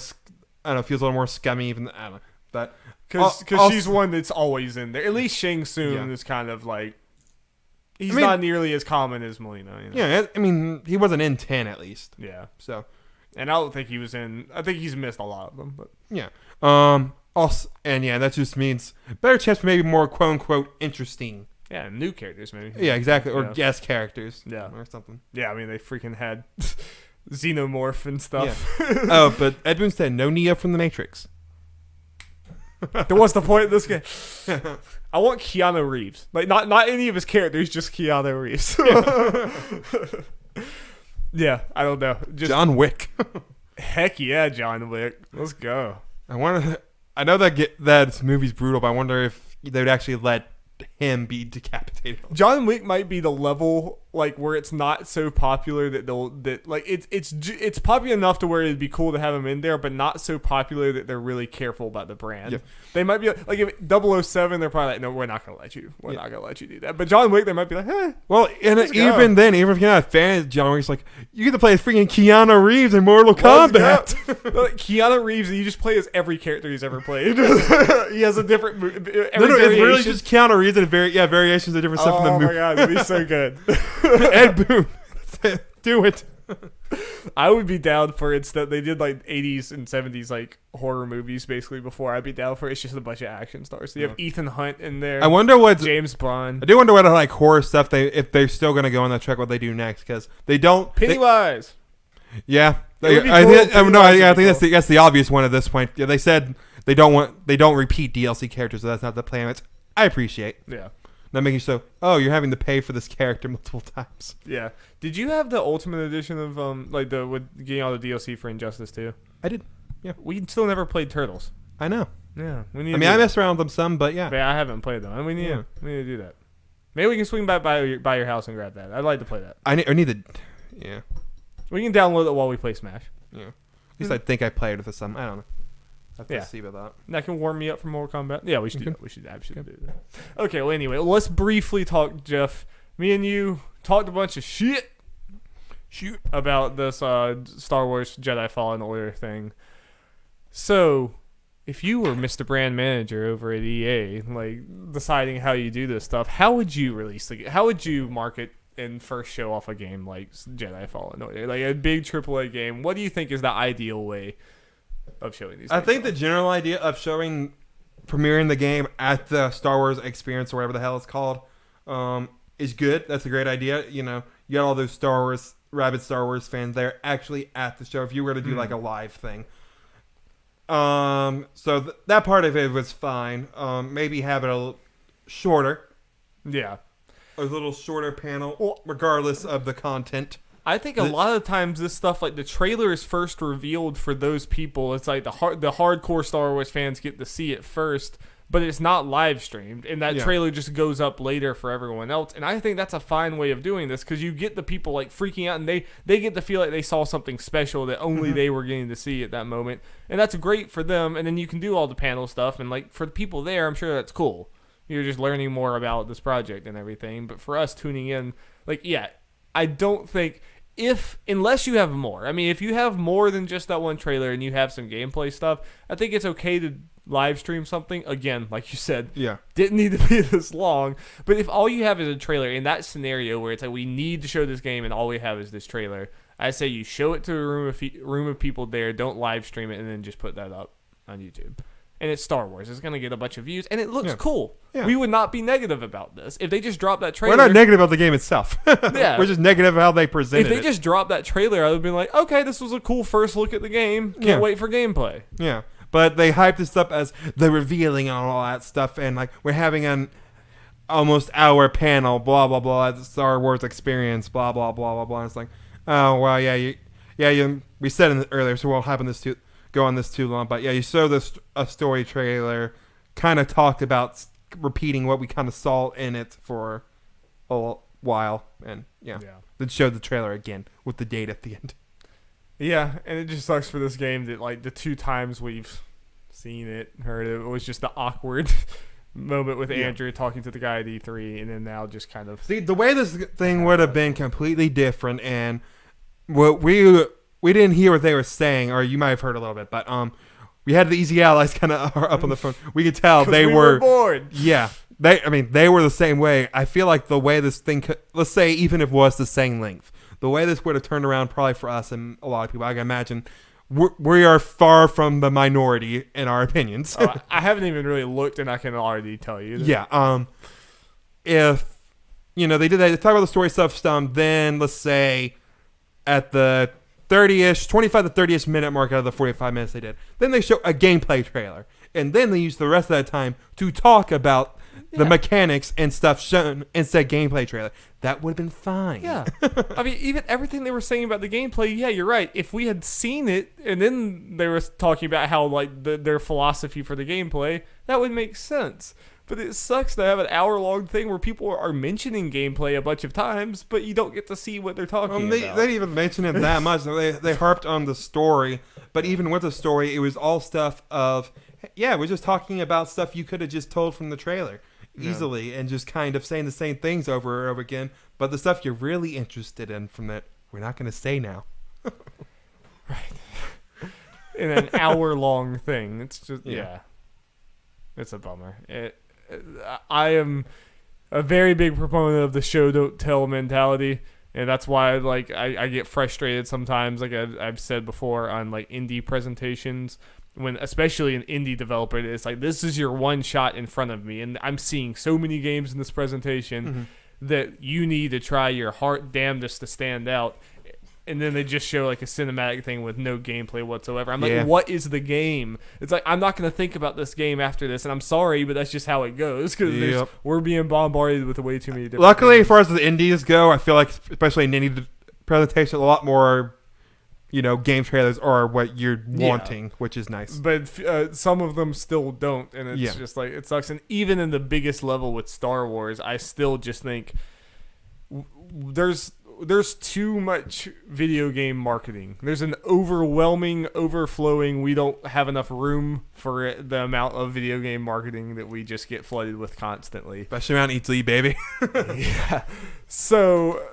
I don't know, feels a little more scummy even. I don't know, but because I'll- she's one that's always in there. At least Shang Tsung Yeah. is kind of like he's I mean- not nearly as common as Melina. You know? yeah, I mean he wasn't in 10 at least, Yeah, so and I don't think he was in. I think he's missed a lot of them, but yeah. Also, and yeah, that just means better chance for maybe more quote unquote interesting. yeah, new characters maybe. Yeah, exactly, or Yeah. guest characters. Yeah. or something. Yeah, I mean they freaking had Xenomorph and stuff. Oh, but Edwin said no Neo from the Matrix. What's the point of this game? I want Keanu Reeves. Like not any of his characters, just Keanu Reeves. Yeah, I don't know. Just John Wick. heck yeah, John Wick. Let's go. I know that that movie's brutal, but I wonder if they would actually let him be decapitated. John Wick might be the level like where it's not so popular that it's popular enough to where it'd be cool to have him in there, but not so popular that they're really careful about the brand. Yeah. They might be like if 007, they're probably like, no, we're not gonna let you. We're not gonna let you do that. But John Wick, they might be like, Well, and Let's go. even then, even if you're not a fan of John Wick, it's like you get to play as freaking Keanu Reeves in Mortal Kombat. Like, Keanu Reeves, you just play as every character he's ever played. He has a different No, it's variation. really just Keanu Reeves and variations of different stuff in the Oh movie. my god, that'd be so good. Ed Boon, do it. I would be down for it. That they did like 80s and 70s like horror movies basically before. I'd be down for it. It's just a bunch of action stars. So you have Ethan Hunt in there. I wonder what James Bond. I do wonder what like horror stuff if they're still gonna go on that track. What they do next because they don't. Pennywise. Yeah, It would be I cool. think, Pennywise no, would be I think cool. that's the obvious one at this point. Yeah, they said they don't repeat DLC characters, so that's not the plan. Which I appreciate. Yeah. Not making so. Oh, you're having to pay for this character multiple times. Yeah. Did you have the Ultimate Edition of with getting all the DLC for Injustice 2? I did. We still never played Turtles. I know. Yeah. We need. I mean, I messed around with them some, but yeah. But I haven't played them. And we need to do that. Maybe we can swing back by your house and grab that. I'd like to play that. I need to. Yeah. We can download it while we play Smash. Yeah. At least I think I played it with some. I don't know. I have to Yeah. see about that. That can warm me up for Mortal Kombat. Yeah, we should do Okay. that. We should absolutely do that. Okay, well, anyway, let's briefly talk, Jeff. Me and you talked a bunch of shit about this Star Wars Jedi Fallen Order thing. So, if you were Mr. Brand Manager over at EA, like deciding how you do this stuff, how would you release the game? How would you market and first show off a game like Jedi Fallen Order, like a big AAA game? What do you think is the ideal way of showing these? I things think off? the general idea of premiering the game at the Star Wars Experience or whatever the hell it's called is good. That's a great idea. You know, you got all those rabid Star Wars fans there actually at the show. If you were to do like a live thing, so that part of it was fine. Maybe have it a little shorter. Yeah. A little shorter panel, regardless of the content. I think a lot of times this stuff, like the trailer is first revealed for those people. It's like the hardcore Star Wars fans get to see it first, but it's not live streamed, and that trailer just goes up later for everyone else. And I think that's a fine way of doing this because you get the people like freaking out, and they get to feel like they saw something special that only they were getting to see at that moment, and that's great for them. And then you can do all the panel stuff, and like for the people there, I'm sure that's cool. You're just learning more about this project and everything. But for us tuning in, I don't think unless you have more. I mean, if you have more than just that one trailer and you have some gameplay stuff, I think it's okay to live stream something, again, like you said, Yeah. didn't need to be this long. But if all you have is a trailer in that scenario where it's like we need to show this game and all we have is this trailer, I say you show it to a room of people there, don't live stream it, and then just put that up on YouTube. And it's Star Wars. It's going to get a bunch of views, and it looks cool. Yeah. We would not be negative about this. If they just dropped that trailer... We're not negative about the game itself. Yeah. We're just negative how they presented it. If they just dropped that trailer, I would be like, okay, this was a cool first look at the game. Can't wait for gameplay. Yeah. But they hyped this up as the revealing and all that stuff, and like we're having an almost hour panel, blah, blah, blah, at the Star Wars experience, blah, blah, blah, blah, blah. And it's like, oh, well, we said it earlier, so we won't go on this too long, but yeah, you showed this a story trailer, kind of talked about repeating what we kind of saw in it for a while, and then showed the trailer again with the date at the end. Yeah, and it just sucks for this game that like the 2 times we've seen it, heard it, was just the awkward moment with Andrew talking to the guy at E3, and then now just kind of... See, the way this thing would have been completely different, and what we didn't hear what they were saying, or you might have heard a little bit, but we had the Easy Allies kind of up on the phone. We could tell they were bored. Yeah, they were the same way. I feel like the way this thing could, let's say even if it was the same length, the way this would have turned around probably for us and a lot of people, I can imagine we are far from the minority in our opinions. I haven't even really looked, and I can already tell you. Yeah. If they did that, they talk about the story stuff, then let's say at the 25 to 30ish minute mark out of the 45 minutes they did. Then they show a gameplay trailer. And then they use the rest of that time to talk about the mechanics and stuff shown in said gameplay trailer. That would have been fine. Yeah. I mean, even everything they were saying about the gameplay, yeah, you're right. If we had seen it and then they were talking about how like their philosophy for the gameplay, that would make sense. But it sucks to have an hour-long thing where people are mentioning gameplay a bunch of times, but you don't get to see what they're talking about. They didn't even mention it that much. They harped on the story, but even with the story, it was all stuff of, we're just talking about stuff you could have just told from the trailer easily and just kind of saying the same things over and over again. But the stuff you're really interested in from that, we're not going to say now. Right. In an hour-long thing. It's just, it's a bummer. I am a very big proponent of the show don't tell mentality, and that's why I get frustrated sometimes, like I've said before, on like indie presentations, when especially an indie developer, it's like, this is your one shot in front of me, and I'm seeing so many games in this presentation that you need to try your heart damnedest to stand out. And then they just show like a cinematic thing with no gameplay whatsoever. I'm like, what is the game? It's like, I'm not going to think about this game after this, and I'm sorry, but that's just how it goes, because we're being bombarded with way too many different Luckily, games. as far as the indies go, I feel like, especially in indie presentation, a lot more, game trailers are what you're wanting, which is nice. But some of them still don't, and it's just like, it sucks. And even in the biggest level with Star Wars, I still just think there's too much video game marketing. There's an overflowing. We don't have enough room for the amount of video game marketing that we just get flooded with constantly. Especially around E3, baby. Yeah. So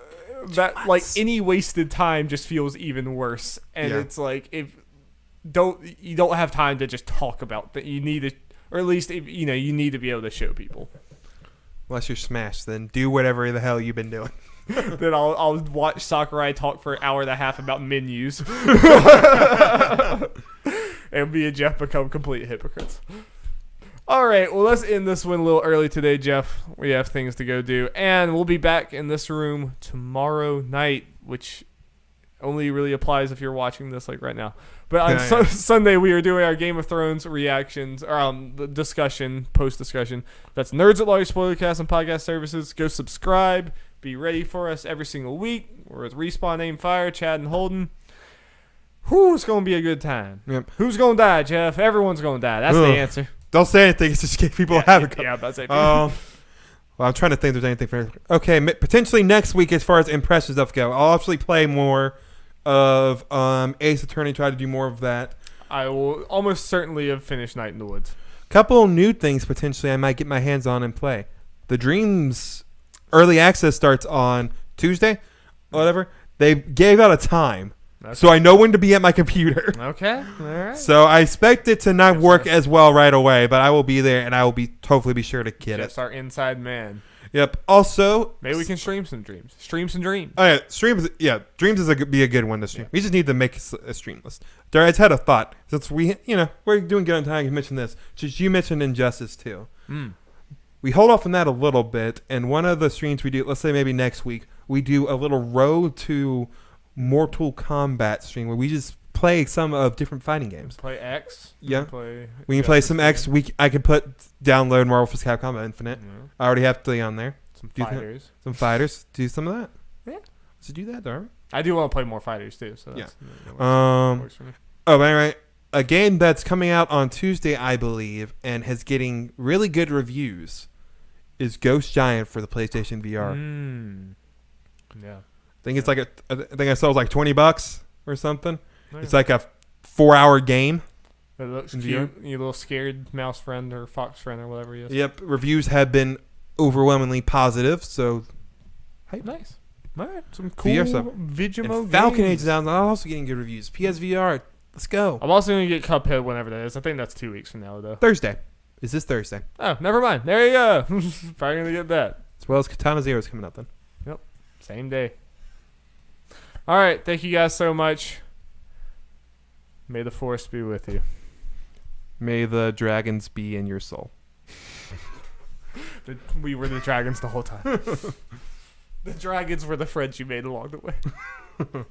that like any wasted time just feels even worse. And it's like, you don't have time to just talk about that. You need to, or at least you need to be able to show people. Unless you're Smash, then do whatever the hell you've been doing. Then I'll watch Sakurai talk for an hour and a half about menus. And me and Jeff become complete hypocrites. All right, well, let's end this one a little early today, Jeff. We have things to go do. And we'll be back in this room tomorrow night, which only really applies if you're watching this like right now. But on Sunday, we are doing our Game of Thrones reactions, or the discussion, post-discussion. That's Nerds at Large, Spoilercast, and podcast services. Go subscribe. Be ready for us every single week. We're with Respawn, Aim, Fire, Chad, and Holden. It's going to be a good time. Yep. Who's going to die, Jeff? Everyone's going to die. That's the answer. Don't say anything. It's just people have it. Yeah, I'm about to say. Well, I'm trying to think if there's anything for... Okay, potentially next week as far as impression stuff go. I'll actually play more of Ace Attorney, try to do more of that. I will almost certainly have finished Night in the Woods. Couple new things potentially I might get my hands on and play. The Dreams early access starts on Tuesday, whatever. They gave out a time. Okay. So I know when to be at my computer. Okay. All right. So I expect it to not Yes, work sir. as well right away, but I will be there and I will hopefully be sure to get Jeff's it. our inside man. Yep. Also, Maybe we can stream some dreams. Stream some dreams. oh yeah, streams. Yeah, dreams be a good one to stream. We just need to make a stream list. I just had a thought since we're doing good on time. You mentioned this. Just you mentioned Injustice too. We hold off on that a little bit, and one of the streams we do, let's say maybe next week, we do a little Road to Mortal Kombat stream where we just play some of different fighting games. Play X. Yeah. We can Justice play some League. X. I could download Marvel vs. Capcom Infinite. Yeah. I already have 3 on there. Some Do that. fighters. Some fighters. Do some of that. Yeah. So do that, Darby. I do want to play more fighters too. So that's, works for me. Oh, but anyway, a game that's coming out on Tuesday, I believe, and has getting really good reviews is Ghost Giant for the PlayStation VR. Yeah. I think it's like I think I saw it was like $20 or something. Yeah. It's like a 4-hour game. It looks in cute. You little scared mouse friend or fox friend or whatever he is. Yep, reviews have been overwhelmingly positive. So, Nice. All right. Some cool VR stuff. Vigimo And Falcon Age games. is also getting good reviews. PSVR, let's go. I'm also going to get Cuphead whenever that is. I think that's 2 weeks from now, though. Thursday. Is this Thursday? Oh, never mind. There you go. Probably going to get that. As well as Katana Zero is coming out then. Same day. All right. Thank you guys so much. May the force be with you. May the dragons be in your soul. We were the dragons the whole time. The dragons were the friends you made along the way.